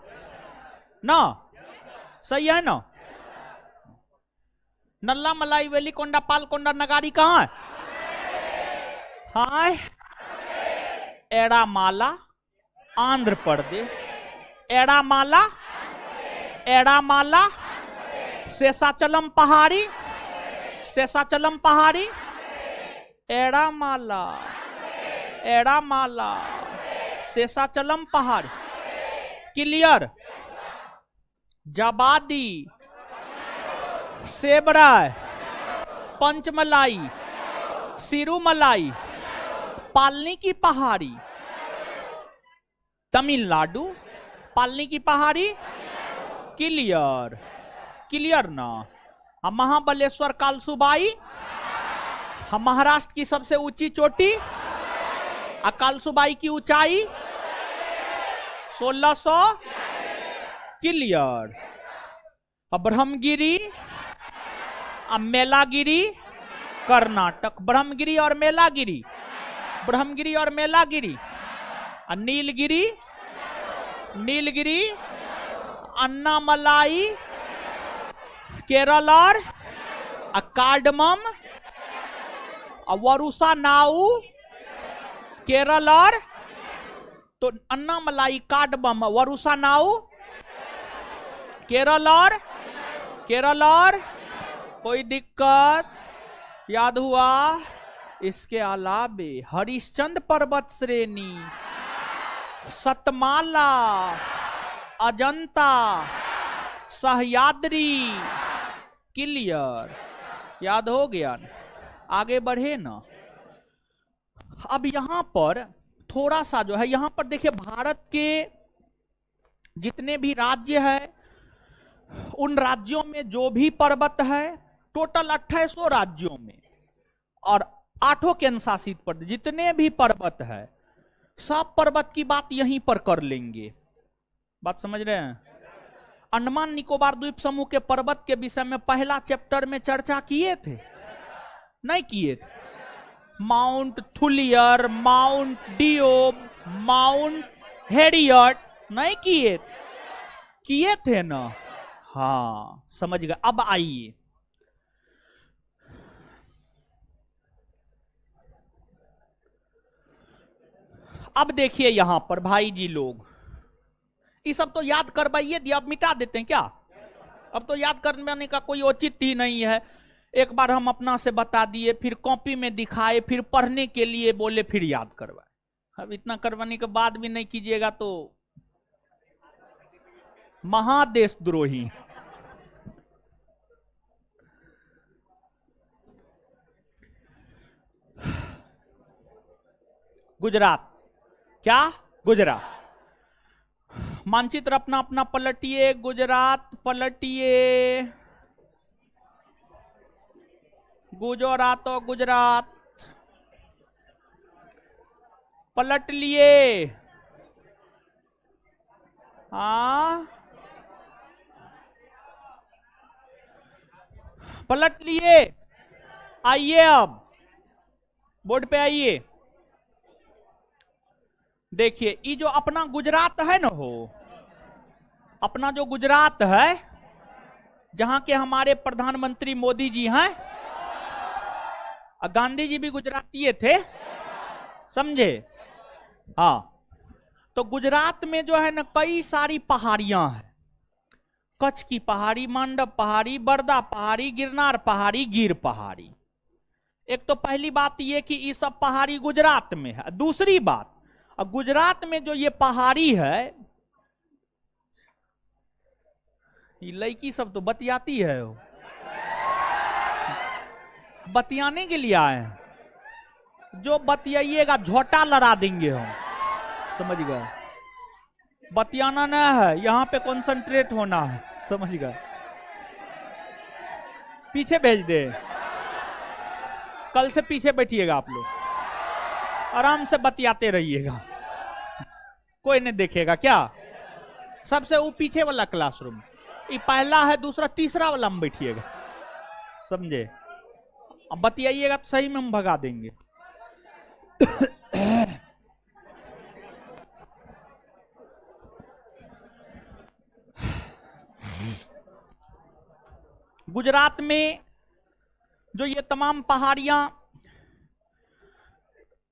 ना सही है ना? नल्ला मलाई वेलिकोंडा पालकोंडा नगारी कहां है? हाय एड़ामाला आंध्र प्रदेश। एड़ामाला, एड़ामाला, शेषाचलम पहाड़ी, शेषाचलम पहाड़ी, एड़ामाला, एड़ामाला, शेषाचलम पहाड़ी। क्लियर? जबादी, सेबराय, पंचमलाई, सिरुमलाई, पालनी की पहाड़ी, तमिलनाडु, पालनी की पहाड़ी। क्लियर? क्लियर ना? हम महाबलेश्वर कालसुबाई, हम महाराष्ट्र की सबसे ऊंची चोटी, कालसुबाई की ऊंचाई 1600। क्लियर? अब ब्रह्मगिरी, अब मेलागिरी कर्नाटक, ब्रह्मगिरी और मेलागिरी, ब्रह्मगिरी और मेलागिरी, नीलगिरी, नीलगिरी, अन्नामलाई केरल और कार्डमम, वरुसा नाउ केरल और, तो अन्नामलाई, कार्डमम, वरुसा नाउ केरल और, केरल और कोई दिक्कत? याद हुआ? इसके अलावे हरिश्चंद्र पर्वत श्रेणी, सतमाला, अजंता, सह्याद्री। क्लियर? याद हो गया? आगे बढ़े ना। अब यहां पर थोड़ा सा जो है, यहां पर देखिए भारत के जितने भी राज्य है, उन राज्यों में जो भी पर्वत है, टोटल 2800 राज्यों में और 8 केंद्र शासित प्रदेश, जितने भी पर्वत है, सब पर्वत की बात यहीं पर कर लेंगे। बात समझ रहे हैं? अंडमान निकोबार द्वीप समूह के पर्वत के विषय में पहला चैप्टर में चर्चा किए थे? नहीं किए थे? माउंट थुलियर, माउंट डियोब, माउंट हेरियट नहीं किए? किए थे ना? हाँ समझ गए। अब आइए, अब देखिए यहां पर भाई जी लोग, ये सब तो याद करवाइए दिया, अब मिटा देते हैं क्या? अब तो याद करने का कोई औचित्य ही नहीं है। एक बार हम अपना से बता दिए, फिर कॉपी में दिखाए, फिर पढ़ने के लिए बोले, फिर याद करवाए। अब इतना करवाने के बाद भी नहीं कीजिएगा तो महादेशद्रोही। गुजरात, क्या गुजरात? मानचित्र अपना अपना पलटिए, गुजरात पलटिए, गुजरात और गुजरात पलट लिए। हाँ पलट लिए। आइए अब बोर्ड पे आइए। देखिए ये जो अपना गुजरात है ना, हो अपना जो गुजरात है, जहां के हमारे प्रधानमंत्री मोदी जी हैं, गांधी जी भी गुजराती थे, समझे? हाँ, तो गुजरात में जो है ना कई सारी पहाड़ियां हैं। कच्छ की पहाड़ी, मांडव पहाड़ी, बरदा पहाड़ी, गिरनार पहाड़ी, गिर पहाड़ी। एक तो पहली बात ये कि ये सब पहाड़ी गुजरात में है। दूसरी बात, अब गुजरात में जो ये पहाड़ी है, ये लड़की सब तो बतियाती है, बतियाने के लिए आए हैं। जो बतियाइएगा झोटा लड़ा देंगे हम, समझ गए? बतियाना ना है, यहां पे कंसंट्रेट होना है, समझ गए? पीछे भेज दे, कल से पीछे बैठिएगा आप लोग, आराम से बतियाते रहिएगा, कोई नहीं देखेगा। क्या सबसे वो पीछे वाला क्लासरूम, ये पहला है, दूसरा तीसरा वाला में बैठिएगा, समझे? अब बतियाइएगा तो सही में हम भगा देंगे। गुजरात में जो ये तमाम पहाड़ियां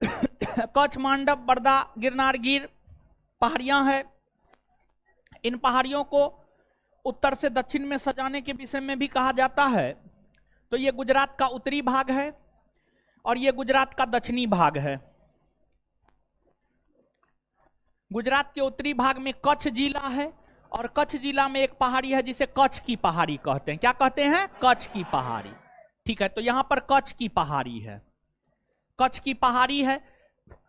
कच्छ, मांडव, बरदा, गिरनार, गिर पहाड़ियां हैं, इन पहाड़ियों को उत्तर से दक्षिण में सजाने के विषय में भी कहा जाता है। तो ये गुजरात का उत्तरी भाग है और ये गुजरात का दक्षिणी भाग है। गुजरात के उत्तरी भाग में कच्छ जिला है और कच्छ जिला में एक पहाड़ी है जिसे कच्छ की पहाड़ी कहते हैं। क्या कहते हैं? कच्छ की पहाड़ी। ठीक है, तो यहां पर कच्छ की पहाड़ी है, कच्छ की पहाड़ी है।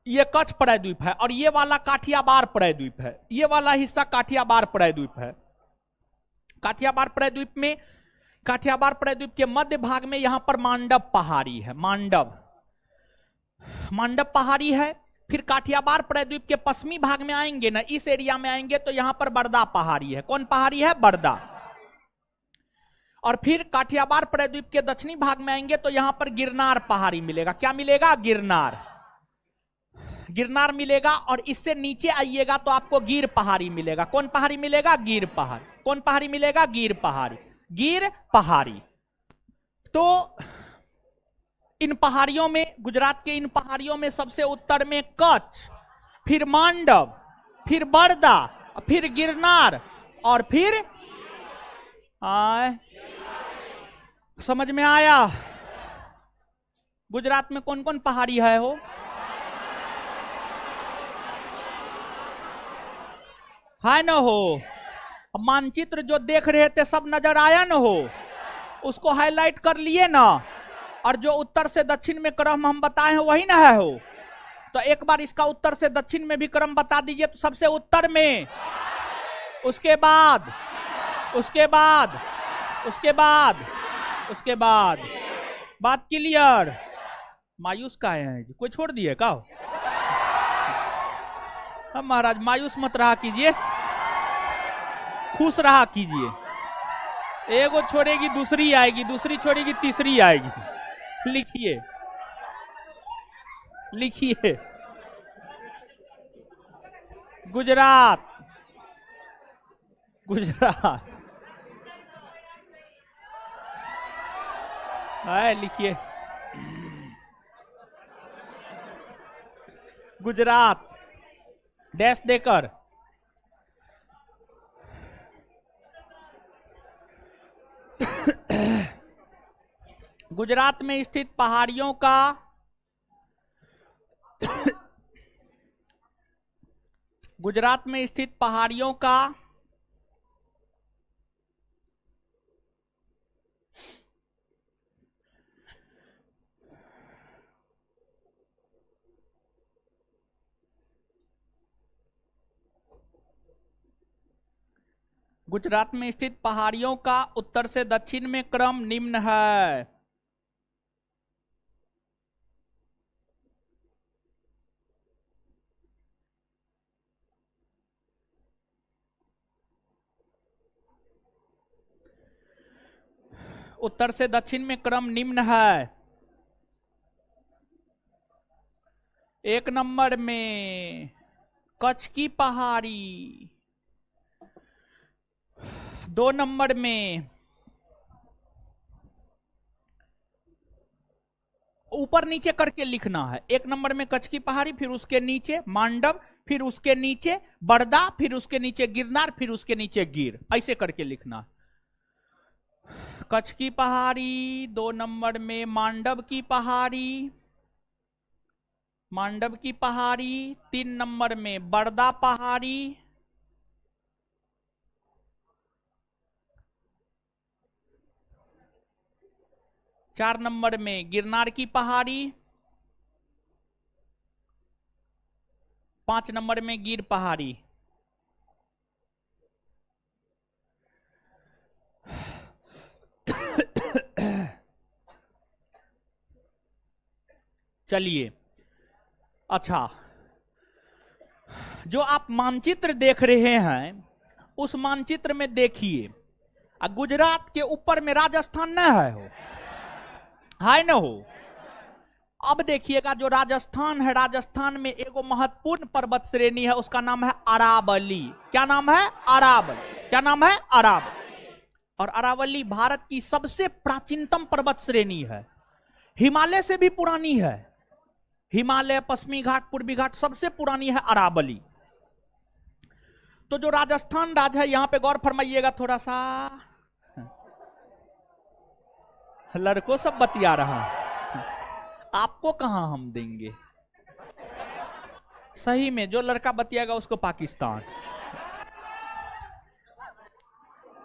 ये कच्छ प्रायद्वीप है और ये वाला काठियावाड़ प्रायद्वीप है, ये वाला हिस्सा काठियावाड़ प्रायद्वीप है। काठियावाड़ प्रायद्वीप में, काठियावाड़ प्रायद्वीप के मध्य भाग में यहां पर मांडव पहाड़ी है, मांडव पहाड़ी है। फिर काठियावाड़ प्रायद्वीप के पश्चिमी भाग में आएंगे ना, इस एरिया में आएंगे तो यहां पर बरदा पहाड़ी है। कौन पहाड़ी है? बरदा। और फिर काठियावाड़ प्रायद्वीप के दक्षिणी भाग में आएंगे तो यहां पर गिरनार पहाड़ी मिलेगा। क्या मिलेगा? गिरनार, गिरनार मिलेगा। और इससे नीचे आइएगा तो आपको गिर पहाड़ी मिलेगा। कौन पहाड़ी मिलेगा? गिर पहाड़ी। कौन पहाड़ी मिलेगा? गिर पहाड़ी, गिर पहाड़ी। तो इन पहाड़ियों में, गुजरात के इन पहाड़ियों में सबसे उत्तर में कच्छ, फिर मांडव, फिर बरदा, फिर गिरनार और फिर समझ में आया? गुजरात में कौन कौन पहाड़ी है हो? है न हो? मानचित्र जो देख रहे थे सब नजर आया न हो? उसको हाईलाइट कर लिए ना? और जो उत्तर से दक्षिण में क्रम हम बताए हैं वही ना है हो? तो एक बार इसका उत्तर से दक्षिण में भी क्रम बता दीजिए। तो सबसे उत्तर में, उसके बाद, उसके बाद, उसके बाद, उसके बाद। बात क्लियर? मायूस का है जी, कोई छोड़ दिए का? हम महाराज मायूस मत रहा कीजिए, खुश रहा कीजिए। एगो छोड़ेगी दूसरी आएगी, दूसरी छोड़ेगी तीसरी आएगी। लिखिए, लिखिए। गुजरात, गुजरात है, लिखिए। गुजरात डैश देकर गुजरात में स्थित पहाड़ियों का गुजरात में स्थित पहाड़ियों का गुजरात में स्थित पहाड़ियों का उत्तर से दक्षिण में क्रम निम्न है। उत्तर से दक्षिण में क्रम निम्न है। एक नंबर में कच्छ की पहाड़ी, 2 नंबर में ऊपर नीचे करके लिखना है। 1 नंबर में कच्छ की पहाड़ी, फिर उसके नीचे मांडव, फिर उसके नीचे बड़दा, फिर उसके नीचे गिरनार, फिर उसके नीचे गिर, ऐसे करके लिखना। कच्छ की पहाड़ी, 2 नंबर में मांडव की पहाड़ी, मांडव की पहाड़ी, 3 नंबर में बड़दा पहाड़ी, 4 नंबर में गिरनार की पहाड़ी, 5 नंबर में गिर पहाड़ी। चलिए, अच्छा, जो आप मानचित्र देख रहे हैं उस मानचित्र में देखिए, गुजरात के ऊपर में राजस्थान न है, हो है न हो। अब देखिएगा, जो राजस्थान है, राजस्थान में एगो महत्वपूर्ण पर्वत श्रेणी है, उसका नाम है अरावली। क्या नाम है? अरावली। क्या नाम है? अरावली। और अरावली भारत की सबसे प्राचीनतम पर्वत श्रेणी है, हिमालय से भी पुरानी है। हिमालय, पश्चिमी घाट, पूर्वी घाट, सबसे पुरानी है अरावली। तो जो राजस्थान राज्य है, यहां पे गौर फरमाइएगा थोड़ा सा, लड़कों सब बतिया रहा है, आपको कहां हम देंगे। सही में जो लड़का बतियाएगा उसको पाकिस्तान।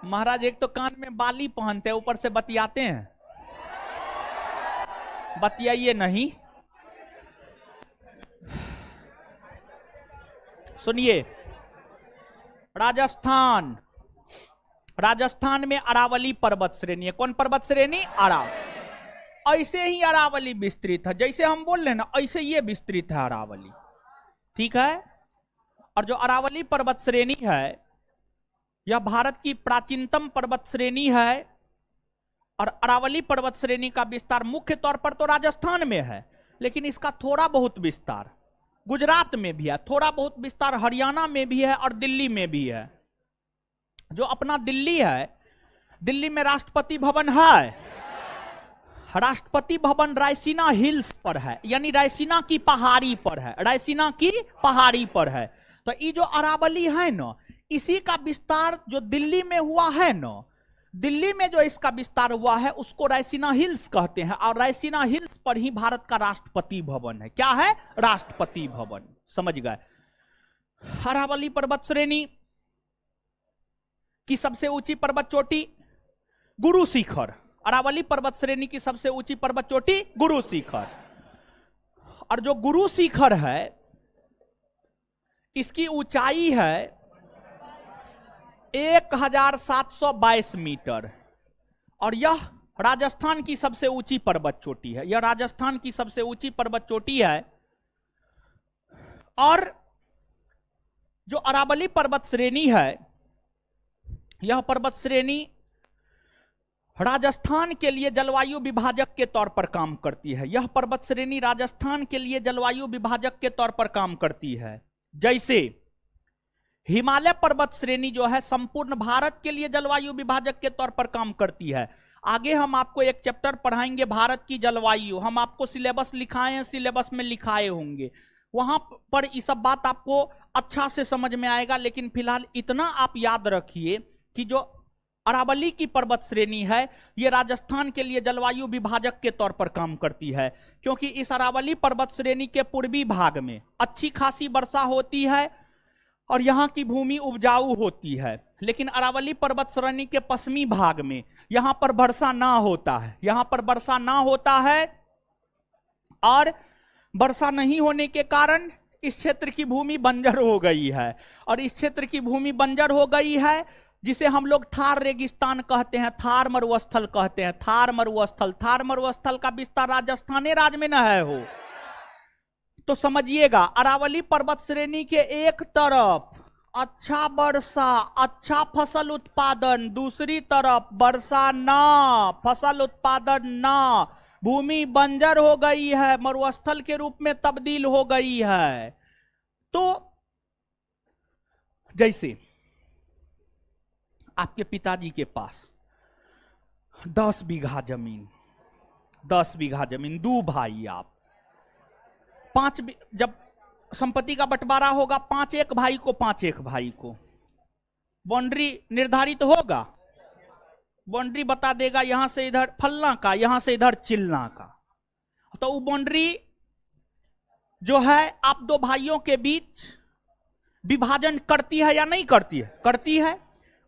महाराज एक तो कान में बाली पहनते हैं, ऊपर से बतियाते हैं, बतियाइए नहीं। सुनिए, राजस्थान, राजस्थान में अरावली पर्वत श्रेणी है। कौन पर्वत श्रेणी? अरावली। ऐसे ही अरावली विस्तृत है, जैसे हम बोल रहे हैं ना, ऐसे ये विस्तृत है अरावली, ठीक है। और जो अरावली पर्वत श्रेणी है, यह भारत की प्राचीनतम पर्वत श्रेणी है। और अरावली पर्वत श्रेणी का विस्तार मुख्य तौर पर तो राजस्थान में है, लेकिन इसका थोड़ा बहुत विस्तार गुजरात में भी है, थोड़ा बहुत विस्तार हरियाणा में भी है और दिल्ली में भी है। जो अपना दिल्ली है, दिल्ली में राष्ट्रपति भवन है। राष्ट्रपति भवन रायसीना हिल्स पर है, यानी रायसीना की पहाड़ी पर है, रायसीना की पहाड़ी पर है। तो ये जो अरावली है ना, इसी का विस्तार जो दिल्ली में हुआ है ना, दिल्ली में जो इसका विस्तार हुआ है उसको रायसीना हिल्स कहते हैं। और रायसीना हिल्स पर ही भारत का राष्ट्रपति भवन है। क्या है? राष्ट्रपति भवन। समझ गए। अरावली पर्वत श्रेणी की सबसे ऊंची पर्वत चोटी गुरु शिखर। अरावली पर्वत श्रेणी की सबसे ऊंची पर्वत चोटी गुरु शिखर। और जो गुरु शिखर है, इसकी ऊंचाई है 1722 मीटर। और यह राजस्थान की सबसे ऊंची पर्वत चोटी है। यह राजस्थान की सबसे ऊंची पर्वत चोटी है। और जो अरावली पर्वत श्रेणी है, यह पर्वत श्रेणी राजस्थान के लिए जलवायु विभाजक के तौर पर काम करती है। यह पर्वत श्रेणी राजस्थान के लिए जलवायु विभाजक के तौर पर काम करती है। जैसे हिमालय पर्वत श्रेणी जो है संपूर्ण भारत के लिए जलवायु विभाजक के तौर पर काम करती है। आगे हम आपको एक चैप्टर पढ़ाएंगे भारत की जलवायु, हम आपको सिलेबस लिखाए हैं, सिलेबस में लिखाए होंगे, वहां पर ये सब बात आपको अच्छा से समझ में आएगा। लेकिन फिलहाल इतना आप याद रखिए कि जो अरावली की पर्वत श्रेणी है, यह राजस्थान के लिए जलवायु विभाजक के तौर पर काम करती है, क्योंकि इस अरावली पर्वत श्रेणी के पूर्वी भाग में अच्छी खासी वर्षा होती है और यहां की भूमि उपजाऊ होती है। लेकिन अरावली पर्वत श्रेणी के पश्चिमी भाग में यहां पर वर्षा ना होता है, यहां पर वर्षा ना होता है। और वर्षा नहीं होने के कारण इस क्षेत्र की भूमि बंजर हो गई है। और इस क्षेत्र की भूमि बंजर हो गई है, जिसे हम लोग थार रेगिस्तान कहते हैं, थार मरुस्थल कहते हैं। थार मरुस्थल, थार मरुस्थल का विस्तार राजस्थान राज्य में न है हो। तो समझिएगा, अरावली पर्वत श्रेणी के एक तरफ अच्छा वर्षा, अच्छा फसल उत्पादन, दूसरी तरफ वर्षा ना, फसल उत्पादन ना, भूमि बंजर हो गई है, मरुस्थल के रूप में तब्दील हो गई है। तो जैसे आपके पिताजी के पास 10 बीघा जमीन, 10 बीघा जमीन, 2 भाई आप, जब संपत्ति का बंटवारा होगा 5 एक भाई को, 5 एक भाई को, बाउंड्री निर्धारित तो होगा, बाउंड्री बता देगा यहां से इधर फलना का, यहां से इधर चिलना का। तो वो बाउंड्री जो है आप दो भाइयों के बीच विभाजन करती है या नहीं करती है? करती है।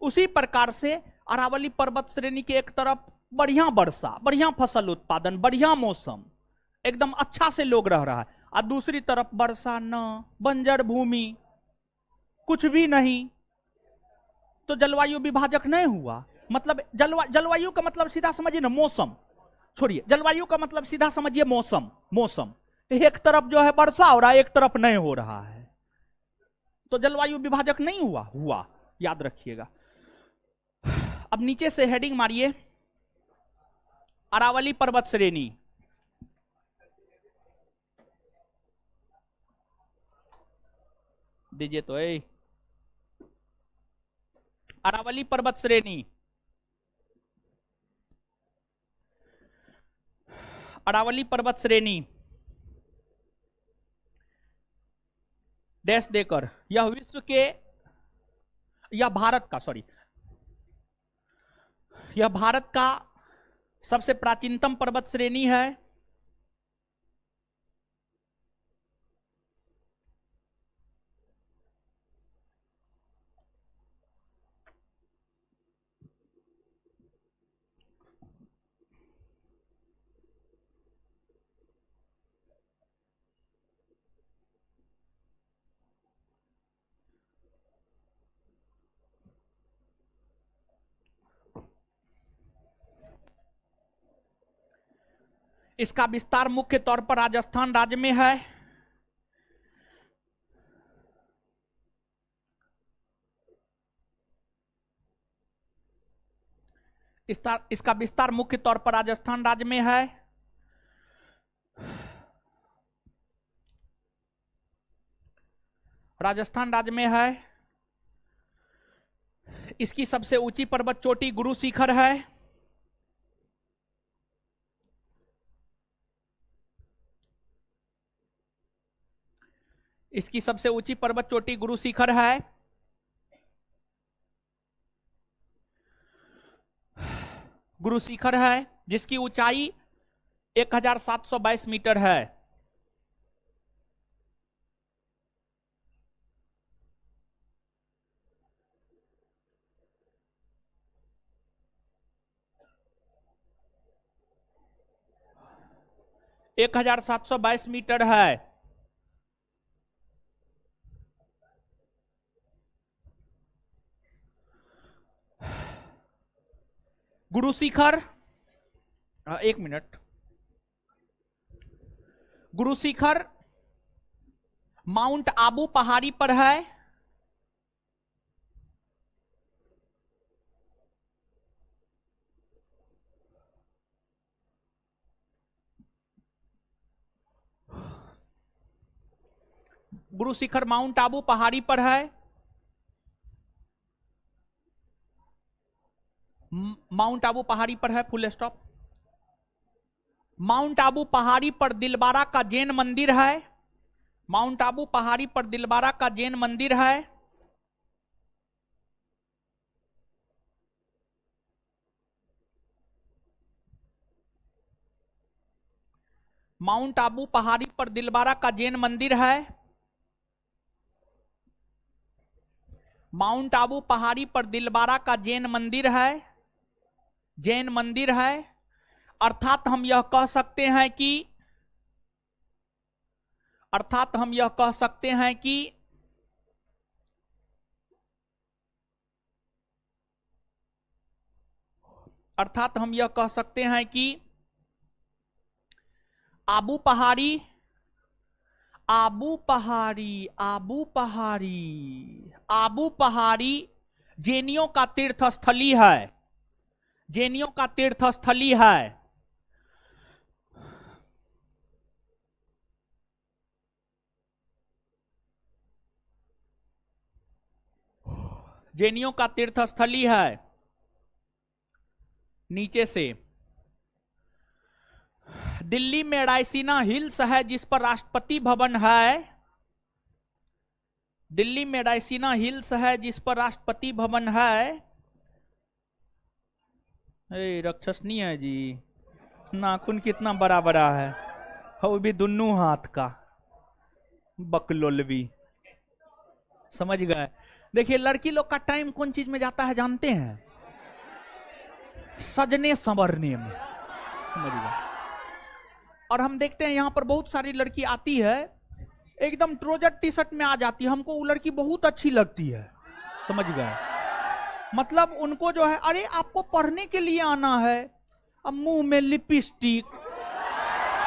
उसी प्रकार से अरावली पर्वत श्रेणी के एक तरफ बढ़िया वर्षा, बढ़िया फसल उत्पादन, बढ़िया मौसम, एकदम अच्छा से लोग रह रहा है, और दूसरी तरफ वर्षा न, बंजर भूमि, कुछ भी नहीं। तो जलवायु विभाजक नहीं हुआ। मतलब जलवायु का मतलब सीधा समझिए ना, मौसम छोड़िए, जलवायु का मतलब सीधा समझिए मौसम। मौसम एक तरफ जो है वर्षा हो रहा है, एक तरफ नहीं हो रहा है, तो जलवायु विभाजक नहीं हुआ। हुआ, याद रखिएगा। अब नीचे से हेडिंग मारिए, अरावली पर्वत श्रेणी। दीजिए तो अरावली पर्वत श्रेणी, अरावली पर्वत श्रेणी डैश देकर, यह विश्व के, यह भारत का, सॉरी, यह भारत का सबसे प्राचीनतम पर्वत श्रेणी है। इसका विस्तार मुख्य तौर पर राजस्थान राज्य में है। इसका विस्तार मुख्य तौर पर राजस्थान राज्य में है। राजस्थान राज्य में है। इसकी सबसे ऊंची पर्वत चोटी गुरु शिखर है। इसकी सबसे ऊंची पर्वत चोटी गुरु शिखर है। गुरु शिखर है जिसकी ऊंचाई 1722 मीटर है। एक 1722 मीटर है। गुरु शिखर, एक मिनट, गुरु शिखर माउंट आबू पहाड़ी पर है। गुरु शिखर माउंट आबू पहाड़ी पर है। माउंट आबू पहाड़ी पर है, फुल स्टॉप। माउंट आबू पहाड़ी पर दिलबारा का जैन मंदिर है। माउंट आबू पहाड़ी पर दिलबारा का जैन मंदिर है। माउंट आबू पहाड़ी पर दिलबारा का जैन मंदिर है। माउंट आबू पहाड़ी पर दिलबारा का जैन मंदिर है। जैन मंदिर है, अर्थात हम यह कह सकते हैं कि, अर्थात हम यह कह सकते हैं कि अर्थात हम यह कह सकते हैं कि आबू पहाड़ी, आबू पहाड़ी, आबू पहाड़ी, आबू पहाड़ी जैनियों का तीर्थ स्थली है। जैनियों का तीर्थ स्थली है। जैनियों का तीर्थ स्थली है। नीचे से दिल्ली में रायसीना हिल्स है जिस पर राष्ट्रपति भवन है। दिल्ली में रायसीना हिल्स है जिस पर राष्ट्रपति भवन है। राक्षसनीय है जी, नाखून कितना बड़ा बड़ा है, वो भी दुन्नू हाथ का, बकलोलवी। समझ गए? देखिए लड़की लोग का टाइम कौन चीज में जाता है जानते हैं? सजने संवरने में। समझ गए? और हम देखते हैं यहां पर बहुत सारी लड़की आती है, एकदम ट्रोजर टी शर्ट में आ जाती है, हमको वो लड़की बहुत अच्छी लगती है। समझ गए? मतलब उनको जो है, अरे आपको पढ़ने के लिए आना है, अब मुंह में लिपस्टिक,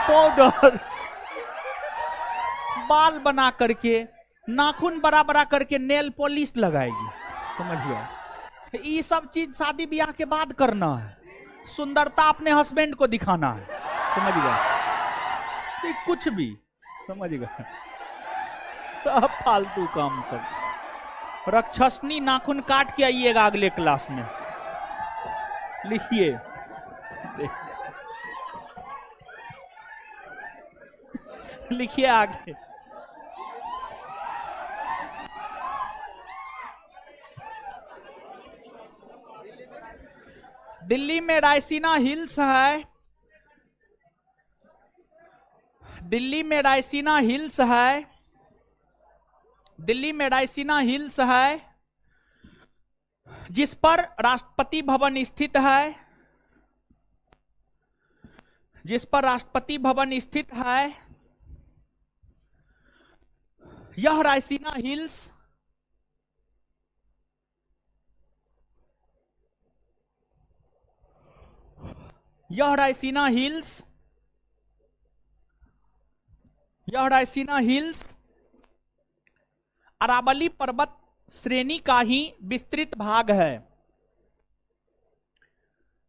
पाउडर, बाल बना करके, नाखून बड़ा बड़ा करके नेल पॉलिश लगाएगी। समझ गए? ये सब चीज शादी ब्याह के बाद करना है, सुंदरता अपने हस्बैंड को दिखाना है। समझ गए? तो कुछ भी, समझ गए, सब फालतू काम सब। राक्षसनी नाखून काट के आइएगा अगले क्लास में, लिखिए। लिखिए आगे। दिल्ली में रायसीना हिल्स है, दिल्ली में रायसीना हिल्स है, दिल्ली में रायसीना हिल्स है जिस पर राष्ट्रपति भवन स्थित है, जिस पर राष्ट्रपति भवन स्थित है। यह रायसीना हिल्स यह रायसीना हिल्स यह रायसीना हिल्स अरावली पर्वत श्रेणी का ही विस्तृत भाग है।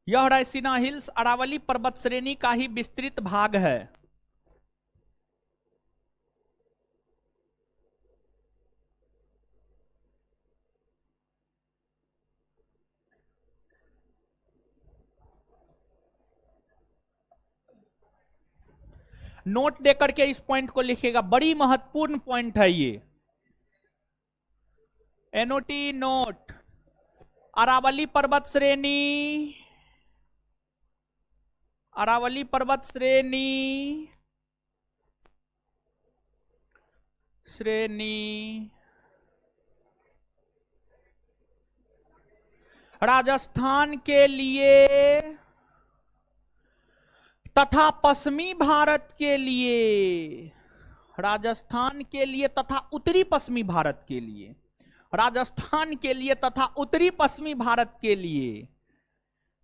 यह रायसीना हिल्स अरावली पर्वत श्रेणी का ही विस्तृत भाग है। नोट देकर के इस पॉइंट को लिखेगा, बड़ी महत्वपूर्ण पॉइंट है ये। एनओटी नोट, अरावली पर्वत श्रेणी, अरावली पर्वत श्रेणी, राजस्थान के लिए तथा पश्चिमी भारत के लिए, राजस्थान के लिए तथा उत्तरी पश्चिमी भारत के लिए, राजस्थान के लिए तथा उत्तरी पश्चिमी भारत के लिए,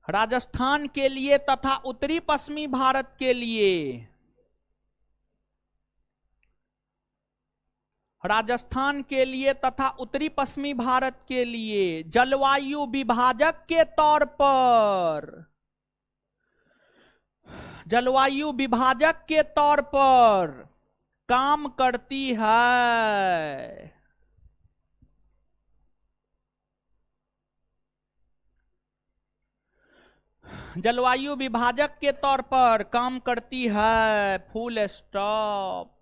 राजस्थान के लिए तथा उत्तरी पश्चिमी भारत के लिए, राजस्थान के लिए तथा उत्तरी पश्चिमी भारत के लिए जलवायु विभाजक के तौर पर, जलवायु विभाजक के तौर पर काम करती है। जलवायु विभाजक के तौर पर काम करती है। Full stop.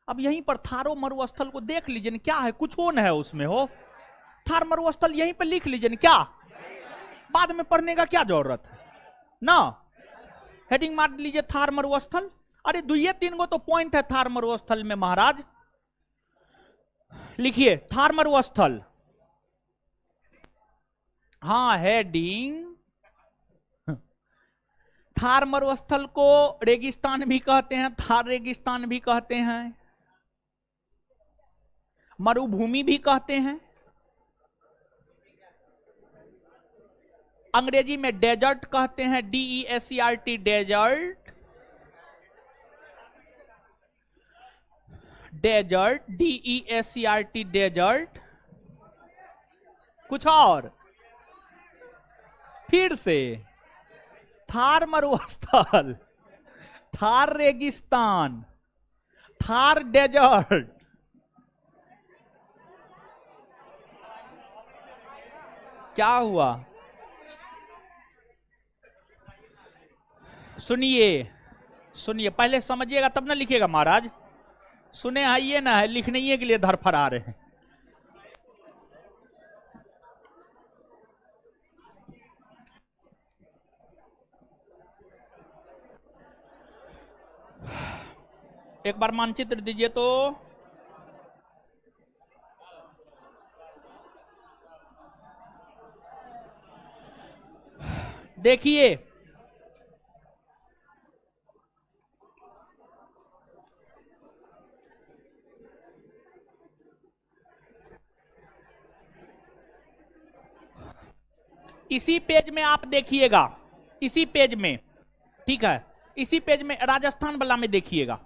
अब यहीं पर थारो मरुस्थल को देख लीजिए न, क्या है, कुछ हो न है उसमें हो। थार मरुस्थल यहीं पर लिख लीजिए न, क्या बाद में पढ़ने का क्या जरूरत है ना। हेडिंग मार लीजिए थार मरुस्थल। अरे 2-3 गो तो पॉइंट है थार मरुस्थल में महाराज। लिखिए थार मरुस्थल। हाँ हेडिंग। थार मरुस्थल को रेगिस्तान भी कहते हैं, थार रेगिस्तान भी कहते हैं, मरुभूमि भी कहते हैं, अंग्रेजी में डेजर्ट कहते हैं, DESERT desert, desert, DESERT desert. कुछ और फिर से, थार मरुस्थल, थार रेगिस्तान, थार डेजर्ट, क्या हुआ? सुनिए सुनिए, पहले समझिएगा तब ना लिखिएगा महाराज। सुने आइए ना, है लिखने के लिए धरफरा रहे हैं। एक बार मानचित्र दीजिए तो। देखिए इसी पेज में आप देखिएगा, इसी पेज में, ठीक है, इसी पेज में राजस्थान वाला में देखिएगा।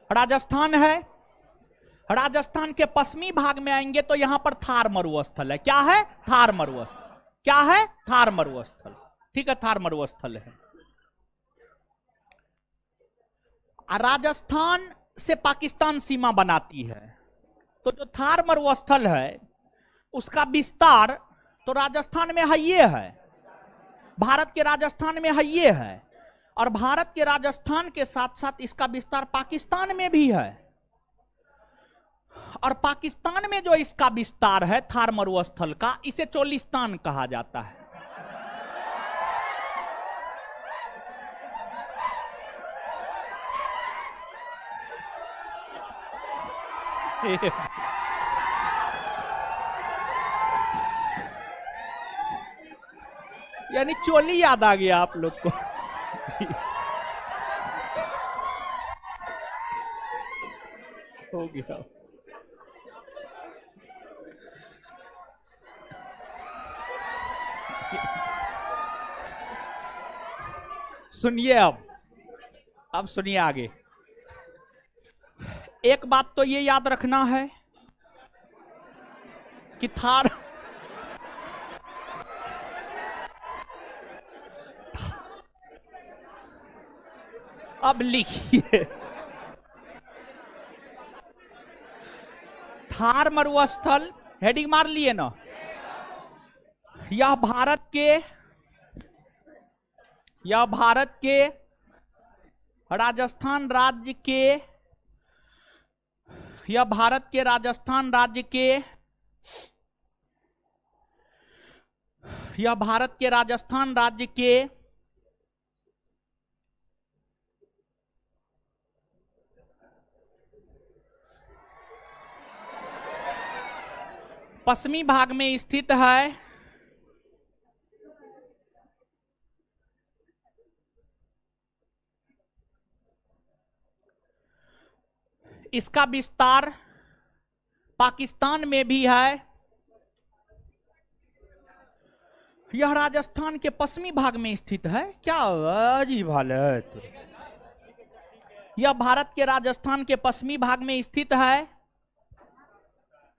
राजस्थान है, राजस्थान के पश्चिमी भाग में आएंगे तो यहां पर थार मरुस्थल है। क्या है? थार मरुस्थल। क्या है? थार मरुस्थल। ठीक है, थार मरुस्थल है। राजस्थान से पाकिस्तान सीमा बनाती है, तो जो थार मरुस्थल है उसका विस्तार तो राजस्थान में है, ये है भारत के राजस्थान में है, ये है, और भारत के राजस्थान के साथ साथ इसका विस्तार पाकिस्तान में भी है। और पाकिस्तान में जो इसका विस्तार है थार मरुस्थल का, इसे चोलिस्तान कहा जाता है। यानी चोली याद आ गया आप लोग को। हो गया। सुनिए, अब सुनिए आगे। एक बात तो ये याद रखना है कि थार अब लिखिए, थार मरुस्थल हेडिंग मार लिए ना, यह भारत के राजस्थान राज्य के, यह भारत के राजस्थान राज्य के, यह भारत के राजस्थान राज्य के पश्चिमी भाग में स्थित है। इसका विस्तार पाकिस्तान में भी है। यह राजस्थान के पश्चिमी भाग में स्थित है। क्या अजीब हालत। यह भारत के राजस्थान के पश्चिमी भाग में स्थित है।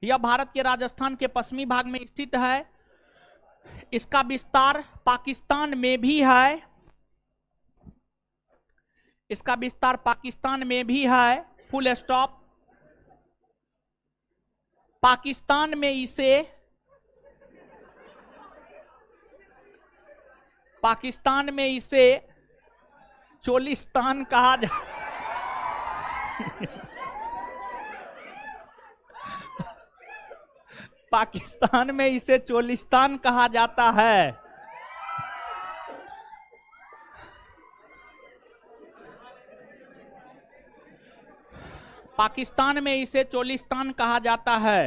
यह भारत के राजस्थान के पश्चिमी भाग में स्थित है। इसका विस्तार पाकिस्तान में भी है। इसका विस्तार पाकिस्तान में भी है। Full stop. पाकिस्तान में इसे चोलिस्तान कहा जा पाकिस्तान में इसे चोलिस्तान कहा जाता है। पाकिस्तान में इसे चोलिस्तान कहा जाता है।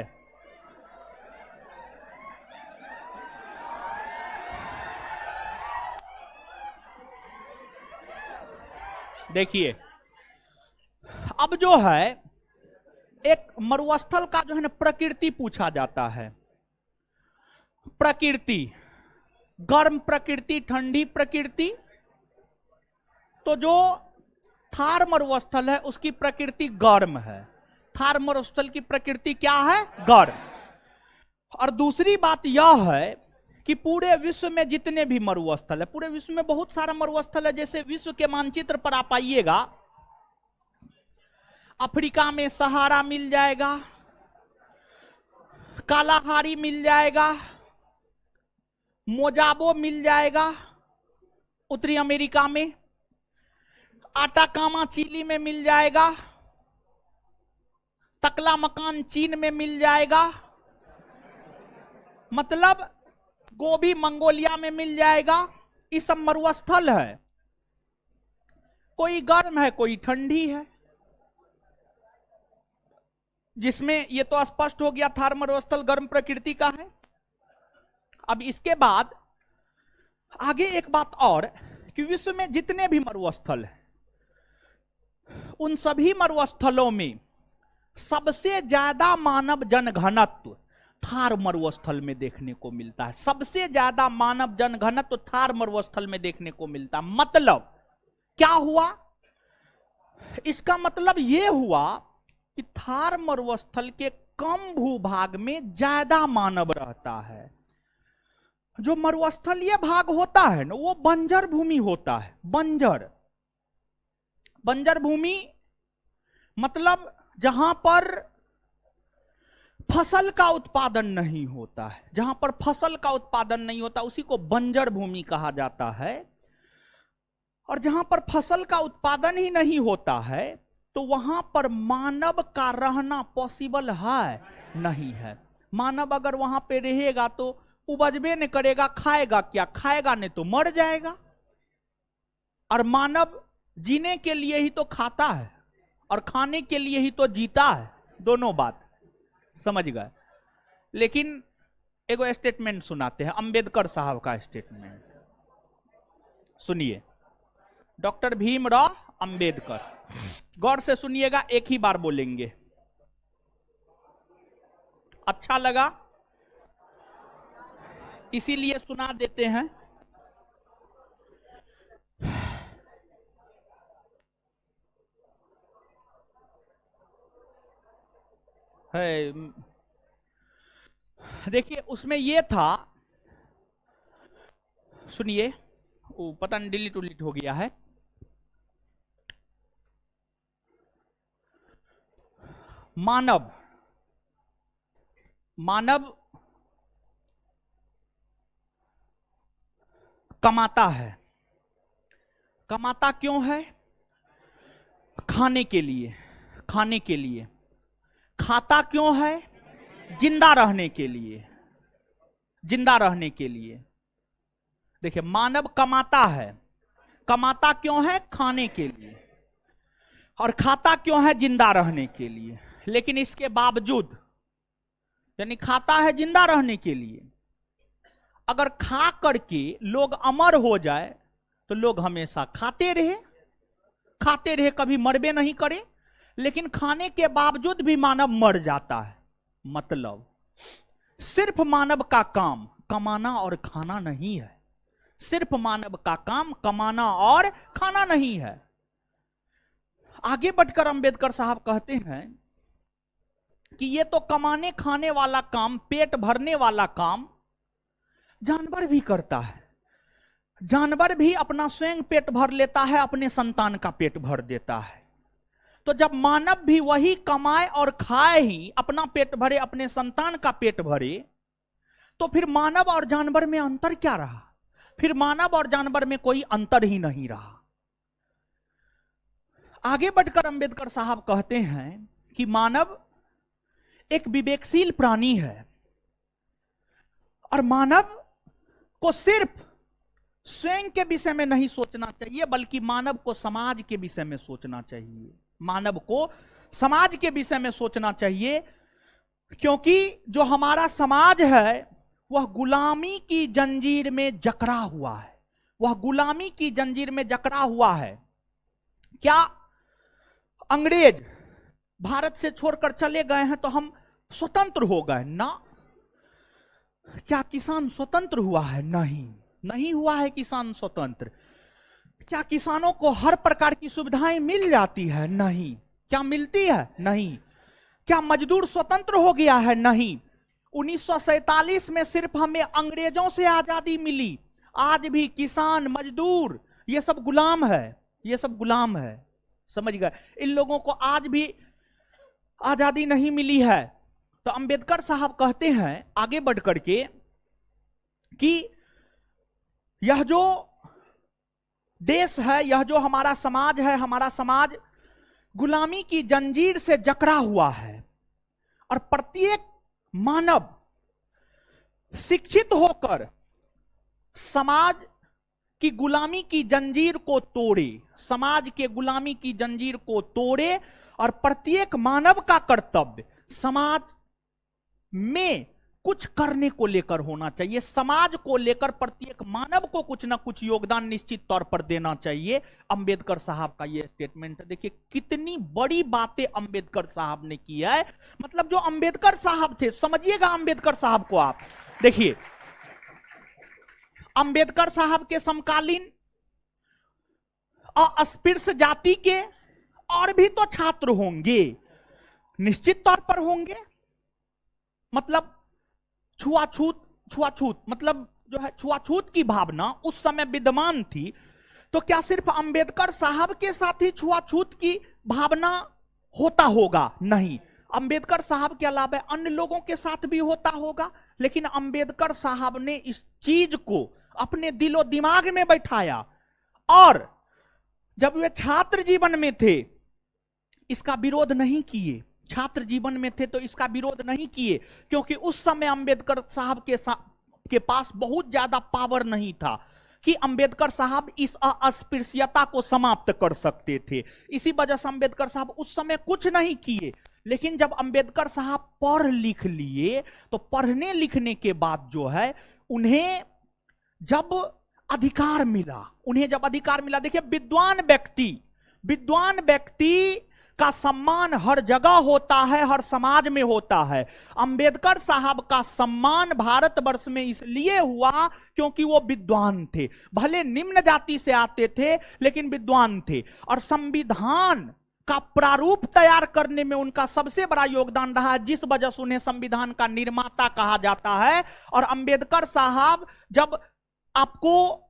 देखिए, अब जो है एक मरुस्थल का जो है ना प्रकृति पूछा जाता है। प्रकृति, गर्म प्रकृति, ठंडी प्रकृति। तो जो थार मरुस्थल है उसकी प्रकृति गर्म है। थार मरुस्थल की प्रकृति क्या है? गर्म। और दूसरी बात यह है कि पूरे विश्व में जितने भी मरुस्थल है, पूरे विश्व में बहुत सारा मरुस्थल है। जैसे विश्व के मानचित्र पर आप आइएगा, अफ्रीका में सहारा मिल जाएगा, कालाहारी मिल जाएगा, मोजाबो मिल जाएगा उत्तरी अमेरिका में, आटाकामा चिली में मिल जाएगा, तकला मकान चीन में मिल जाएगा, मतलब गोभी मंगोलिया में मिल जाएगा। ये सब मरुस्थल है, कोई गर्म है कोई ठंडी है, जिसमें ये तो स्पष्ट हो गया थार मरुस्थल गर्म प्रकृति का है। अब इसके बाद आगे एक बात और कि विश्व में जितने भी मरुस्थल हैं उन सभी मरुस्थलों में सबसे ज्यादा मानव जनघनत्व थार मरुस्थल में देखने को मिलता है। सबसे ज्यादा मानव जनघनत्व थार मरुस्थल में देखने को मिलता है। मतलब क्या हुआ? इसका मतलब यह हुआ कि थार मरुस्थल के कम भूभाग में ज्यादा मानव रहता है। जो मरुस्थलीय भाग होता है ना वो बंजर भूमि होता है। बंजर भूमि मतलब जहां पर फसल का उत्पादन नहीं होता है, जहां पर फसल का उत्पादन नहीं होता उसी को बंजर भूमि कहा जाता है। और जहां पर फसल का उत्पादन ही नहीं होता है तो वहां पर मानव का रहना पॉसिबल है नहीं है। मानव अगर वहां पे रहेगा तो उपजबे नहीं करेगा, खाएगा क्या? खाएगा नहीं तो मर जाएगा। और मानव जीने के लिए ही तो खाता है और खाने के लिए ही तो जीता है, दोनों बात समझ गए। लेकिन एगो स्टेटमेंट सुनाते हैं, अंबेडकर साहब का स्टेटमेंट सुनिए। डॉक्टर भीमराव अंबेडकर, गौर से सुनिएगा, एक ही बार बोलेंगे। अच्छा लगा इसीलिए सुना देते हैं। देखिए उसमें यह था, सुनिए, वो पता नहीं डिलीट उलीट हो गया है। मानव कमाता है। कमाता क्यों है? खाने के लिए। खाता क्यों है? जिंदा रहने के लिए। देखिए मानव कमाता है। कमाता क्यों है? खाने के लिए। और खाता क्यों है? जिंदा रहने के लिए। लेकिन इसके बावजूद, यानी खाता है जिंदा रहने के लिए, अगर खा करके लोग अमर हो जाए तो लोग हमेशा खाते रहे, कभी मरबे नहीं करे। लेकिन खाने के बावजूद भी मानव मर जाता है। मतलब सिर्फ मानव का काम कमाना और खाना नहीं है। सिर्फ मानव का काम कमाना और खाना नहीं है। आगे बढ़कर अंबेडकर साहब कहते हैं कि ये तो कमाने खाने वाला काम, पेट भरने वाला काम जानवर भी करता है। जानवर भी अपना स्वयं पेट भर लेता है, अपने संतान का पेट भर देता है। तो जब मानव भी वही कमाए और खाए ही, अपना पेट भरे, अपने संतान का पेट भरे, तो फिर मानव और जानवर में अंतर क्या रहा? फिर मानव और जानवर में कोई अंतर ही नहीं रहा। आगे बढ़कर अंबेडकर साहब कहते हैं कि मानव एक विवेकशील प्राणी है और मानव को सिर्फ स्वयं के विषय में नहीं सोचना चाहिए बल्कि मानव को समाज के विषय में सोचना चाहिए। मानव को समाज के विषय में सोचना चाहिए, क्योंकि जो हमारा समाज है वह गुलामी की जंजीर में जकड़ा हुआ है। वह गुलामी की जंजीर में जकड़ा हुआ है। क्या अंग्रेज भारत से छोड़कर चले गए हैं तो हम स्वतंत्र हो गए? ना। क्या किसान स्वतंत्र हुआ है? नहीं हुआ है किसान स्वतंत्र। क्या किसानों को हर प्रकार की सुविधाएं मिल जाती है? नहीं। क्या मिलती है? नहीं। क्या मजदूर स्वतंत्र हो गया है? नहीं। 1947 में सिर्फ हमें अंग्रेजों से आजादी मिली। आज भी किसान, मजदूर ये सब गुलाम है। समझ गए? इन लोगों को आज भी आजादी नहीं मिली है। तो अंबेडकर साहब कहते हैं आगे बढ़ करके कि यह जो देश है, यह जो हमारा समाज है, हमारा समाज गुलामी की जंजीर से जकड़ा हुआ है और प्रत्येक मानव शिक्षित होकर समाज की गुलामी की जंजीर को तोड़े, समाज के गुलामी की जंजीर को तोड़े और प्रत्येक मानव का कर्तव्य समाज में कुछ करने को लेकर होना चाहिए। समाज को लेकर प्रत्येक मानव को कुछ ना कुछ योगदान निश्चित तौर पर देना चाहिए। अंबेडकर साहब का यह स्टेटमेंट है। देखिए कितनी बड़ी बातें अंबेडकर साहब ने की है। मतलब जो अंबेडकर साहब थे, समझिएगा अंबेडकर साहब को आप देखिए, अंबेडकर साहब के समकालीन अस्पृश्य जाति के और भी तो छात्र होंगे, निश्चित तौर पर होंगे। मतलब छुआछूत मतलब जो है छुआछूत की भावना उस समय विद्यमान थी। तो क्या सिर्फ अंबेडकर साहब के साथ ही छुआछूत की भावना होता होगा? नहीं, अंबेडकर साहब के अलावा अन्य लोगों के साथ भी होता होगा। लेकिन अंबेडकर साहब ने इस चीज को अपने दिलो दिमाग में बैठाया और जब वे छात्र जीवन में थे इसका विरोध नहीं किए। छात्र जीवन में थे तो इसका विरोध नहीं किए, क्योंकि उस समय अंबेडकर साहब के पास बहुत ज्यादा पावर नहीं था कि अंबेडकर साहब इस अस्पृश्यता को समाप्त कर सकते थे। इसी वजह से अंबेडकर साहब उस समय कुछ नहीं किए। लेकिन जब अंबेडकर साहब पढ़ लिख लिए तो पढ़ने लिखने के बाद जो है उन्हें जब अधिकार मिला, देखिए विद्वान व्यक्ति का सम्मान हर जगह होता है, हर समाज में होता है। अंबेडकर साहब का सम्मान भारतवर्ष में इसलिए हुआ क्योंकि वो विद्वान थे। भले निम्न जाति से आते थे लेकिन विद्वान थे, और संविधान का प्रारूप तैयार करने में उनका सबसे बड़ा योगदान रहा है, जिस वजह से उन्हें संविधान का निर्माता कहा जाता है। और अंबेडकर साहब जब आपको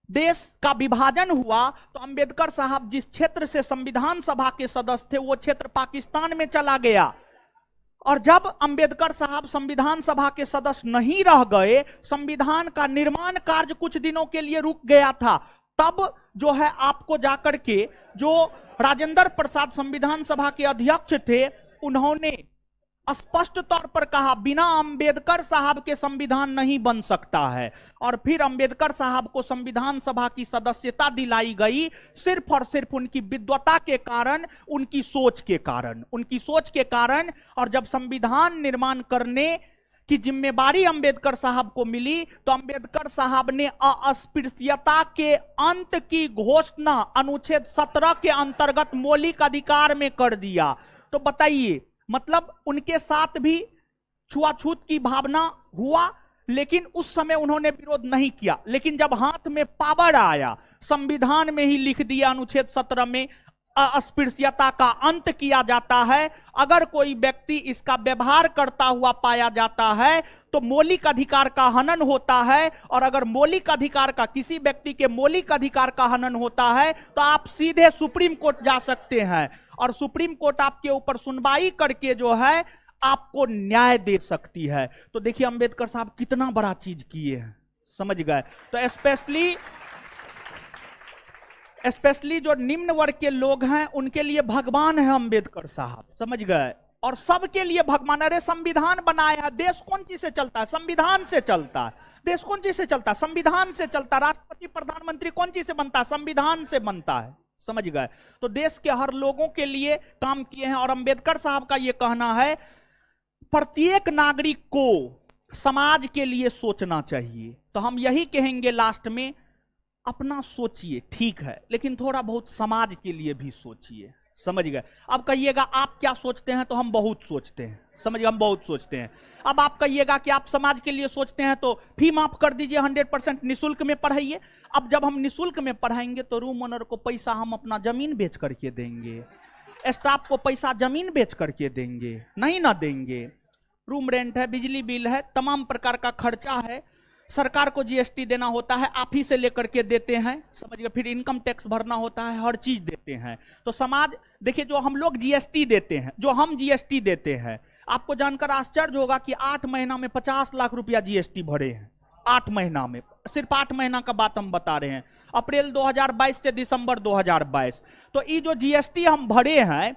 देश का विभाजन हुआ तो अंबेडकर साहब जिस क्षेत्र से संविधान सभा के सदस्य थे वो क्षेत्र पाकिस्तान में चला गया। और जब अंबेडकर साहब संविधान सभा के सदस्य नहीं रह गए, संविधान का निर्माण कार्य कुछ दिनों के लिए रुक गया था। तब जो है आपको जाकर के जो राजेंद्र प्रसाद संविधान सभा के अध्यक्ष थे उन्होंने स्पष्ट तौर पर कहा बिना अंबेडकर साहब के संविधान नहीं बन सकता है। और फिर अंबेडकर साहब को संविधान सभा की सदस्यता दिलाई गई सिर्फ और सिर्फ उनकी विद्वता के कारण, उनकी सोच के कारण। और जब संविधान निर्माण करने की जिम्मेदारी अंबेडकर साहब को मिली तो अंबेडकर साहब ने अस्पृश्यता के अंत की घोषणा अनुच्छेद 17 के अंतर्गत मौलिक अधिकार में कर दिया। तो बताइए, मतलब उनके साथ भी छुआछूत की भावना हुआ, लेकिन उस समय उन्होंने विरोध नहीं किया। लेकिन जब हाथ में पावर आया, संविधान में ही लिख दिया अनुच्छेद 17 में अस्पृश्यता का अंत किया जाता है। अगर कोई व्यक्ति इसका व्यवहार करता हुआ पाया जाता है तो मौलिक अधिकार का हनन होता है। और अगर मौलिक अधिकार का, किसी व्यक्ति के मौलिक अधिकार का हनन होता है तो आप सीधे सुप्रीम कोर्ट जा सकते हैं और सुप्रीम कोर्ट आपके ऊपर सुनवाई करके जो है आपको न्याय दे सकती है। तो देखिए अंबेडकर साहब कितना बड़ा चीज किए हैं, समझ गए। तो स्पेशली जो निम्न वर्ग के लोग हैं उनके लिए भगवान है अंबेडकर साहब, समझ गए। और सबके लिए भगवान। अरे संविधान बनाया है, देश कौन चीज से चलता है? संविधान से चलता है। देश कौन चीज से चलता है? संविधान से चलता है। राष्ट्रपति प्रधानमंत्री कौन चीज से बनता है? संविधान से बनता है, समझ गए। तो देश के हर लोगों के लिए काम किए हैं। और अंबेडकर साहब का यह कहना है प्रत्येक नागरिक को समाज के लिए सोचना चाहिए। तो हम यही कहेंगे लास्ट में, अपना सोचिए ठीक है, लेकिन थोड़ा बहुत समाज के लिए भी सोचिए, समझ गए। अब कहिएगा आप क्या सोचते हैं, तो हम बहुत सोचते हैं, समझिए, हम बहुत सोचते हैं। अब आप कहिएगा कि आप समाज के लिए सोचते हैं तो फी माफ कर दीजिए, 100% निःशुल्क में पढ़ाइए। अब जब हम निःशुल्क में पढ़ाएंगे तो रूम ओनर को पैसा हम अपना जमीन बेच करके देंगे, स्टाफ को पैसा जमीन बेच करके देंगे? नहीं ना देंगे। रूम रेंट है, बिजली बिल है, तमाम प्रकार का खर्चा है, सरकार को जीएसटी देना होता है, आप ही से लेकर के देते हैं, समझिए। फिर इनकम टैक्स भरना होता है, हर चीज देते हैं। तो समाज, देखिए जो हम लोग जीएसटी देते हैं, जो हम जीएसटी देते हैं, आपको जानकर आश्चर्य होगा कि 8 महीना में 50 लाख रुपया जीएसटी भरे हैं। 8 महीना में, सिर्फ 8 महीना का बात हम बता रहे हैं, अप्रैल 2022 से दिसंबर 2022। तो ये जो जीएसटी हम भरे हैं,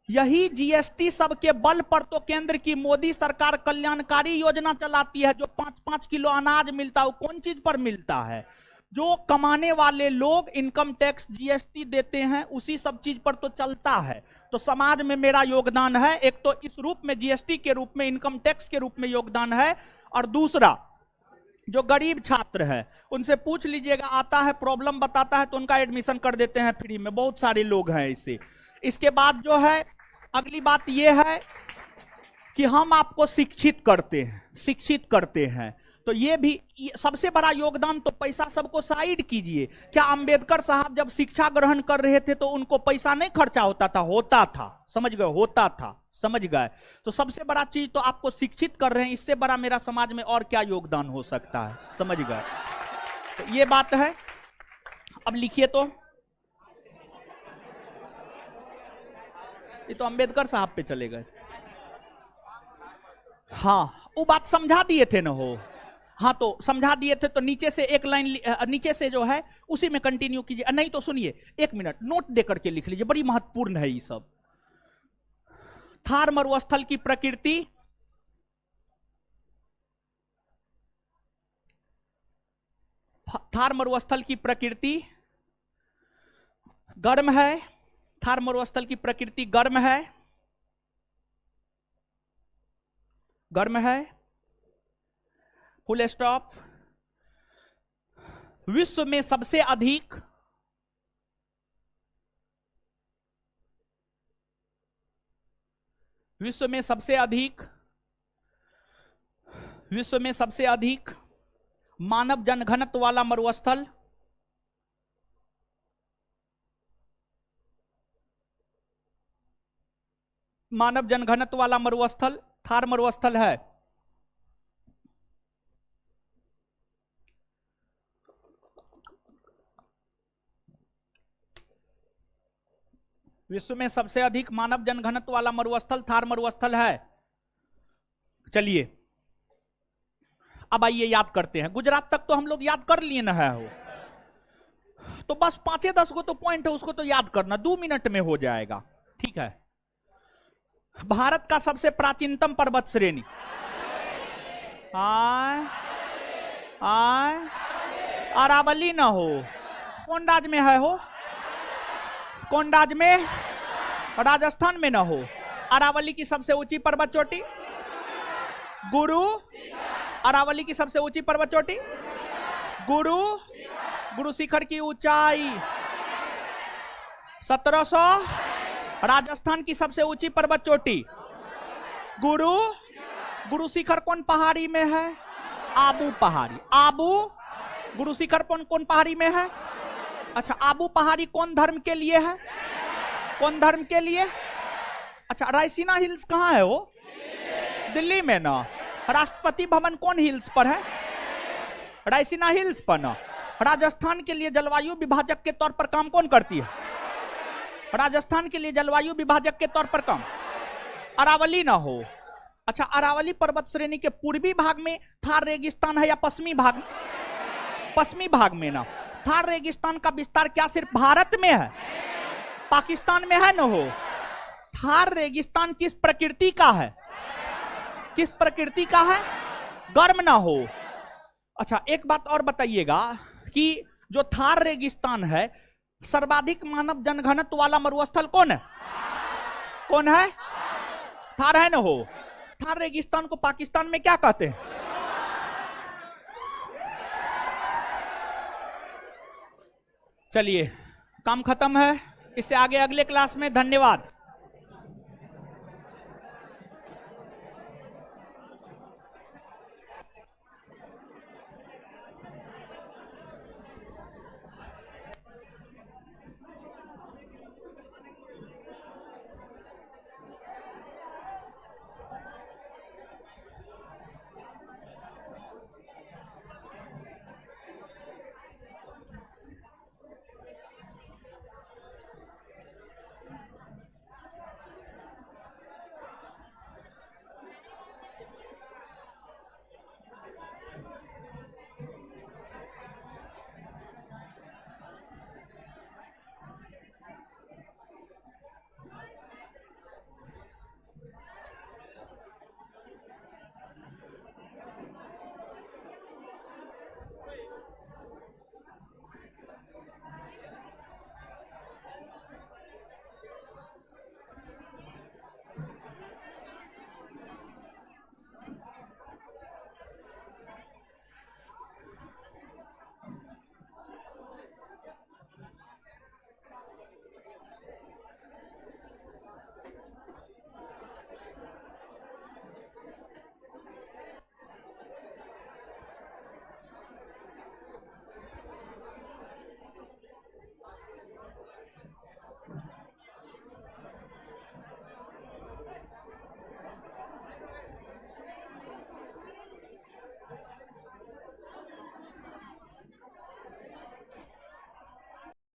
यही जीएसटी सबके बल पर तो केंद्र की मोदी सरकार कल्याणकारी योजना चलाती है। जो 5-5 किलो अनाज मिलता है वो कौन चीज पर मिलता है? जो कमाने वाले लोग इनकम टैक्स जीएसटी देते हैं उसी सब चीज पर तो चलता है। तो समाज में मेरा योगदान है, एक तो इस रूप में जीएसटी के रूप में, इनकम टैक्स के रूप में योगदान है, और दूसरा जो गरीब छात्र है उनसे पूछ लीजिएगा, आता है प्रॉब्लम बताता है तो उनका एडमिशन कर देते हैं फ्री में। बहुत सारे लोग हैं इससे। इसके बाद जो है अगली बात यह है कि हम आपको शिक्षित करते हैं। तो ये भी सबसे बड़ा योगदान। तो पैसा सबको साइड कीजिए। क्या अंबेडकर साहब जब शिक्षा ग्रहण कर रहे थे तो उनको पैसा नहीं खर्चा होता था? होता था, समझ गए? होता था, समझ गए? तो सबसे बड़ा चीज तो आपको शिक्षित कर रहे हैं, इससे बड़ा मेरा समाज में और क्या योगदान हो सकता है? समझ गए? तो ये बात है। अब लिखिए। तो ये तो अंबेडकर साहब पे चले गए। हाँ, वो बात समझा दिए थे ना हो। हाँ, तो समझा दिए थे तो नीचे से एक लाइन, नीचे से जो है उसी में कंटिन्यू कीजिए। नहीं तो सुनिए, 1 मिनट नोट दे करके लिख लीजिए, बड़ी महत्वपूर्ण है ये सब। थार मरुस्थल की प्रकृति गर्म है। थार मरुस्थल की प्रकृति गर्म है। Full stop. विश्व में सबसे अधिक मानव जनघनत्व वाला मरुस्थल थार मरुस्थल है। विश्व में सबसे अधिक मानव जनघनत्व वाला मरुस्थल थार मरुस्थल है। चलिए अब आइए याद करते हैं। गुजरात तक तो हम लोग याद कर लिए ना है हो, तो बस 5-10 को तो पॉइंट है, उसको तो याद करना 2 मिनट में हो जाएगा। ठीक है। भारत का सबसे प्राचीनतम पर्वत श्रेणी अरावली ना हो, कौन राज्य में है हो? कौन राज्य में? राजस्थान में ना हो। अरावली की सबसे ऊंची पर्वत चोटी अरावली की सबसे ऊंची पर्वत चोटी गुरु शिखर की ऊंचाई 1700। राजस्थान की सबसे ऊंची पर्वत चोटी गुरु शिखर कौन पहाड़ी में है? आबू पहाड़ी। गुरु शिखर कौन पहाड़ी में है? अच्छा, आबू पहाड़ी कौन धर्म के लिए है? कौन धर्म के लिए? अच्छा, रायसीना हिल्स कहाँ है वो? दिल्ली में ना। राष्ट्रपति भवन कौन हिल्स पर है? रायसीना हिल्स पर ना। राजस्थान के लिए जलवायु विभाजक के तौर पर काम कौन करती है? राजस्थान के लिए जलवायु विभाजक के तौर पर काम अरावली ना हो। अच्छा, अरावली पर्वत श्रेणी के पूर्वी भाग में थार रेगिस्तान है या पश्चिमी भाग में? पश्चिमी भाग में ना। थार रेगिस्तान का विस्तार क्या सिर्फ भारत में है? पाकिस्तान में है ना हो। थार रेगिस्तान किस प्रकृति का है? किस प्रकृति का है? गर्म ना हो। अच्छा, एक बात और बताइएगा कि जो थार रेगिस्तान है, सर्वाधिक मानव जनघनत्व वाला मरुस्थल कौन है? कौन है? थार है ना हो। थार रेगिस्तान को पाकिस्तान में क्या कहते हैं? चलिए, काम खत्म है। इससे आगे अगले क्लास में। धन्यवाद।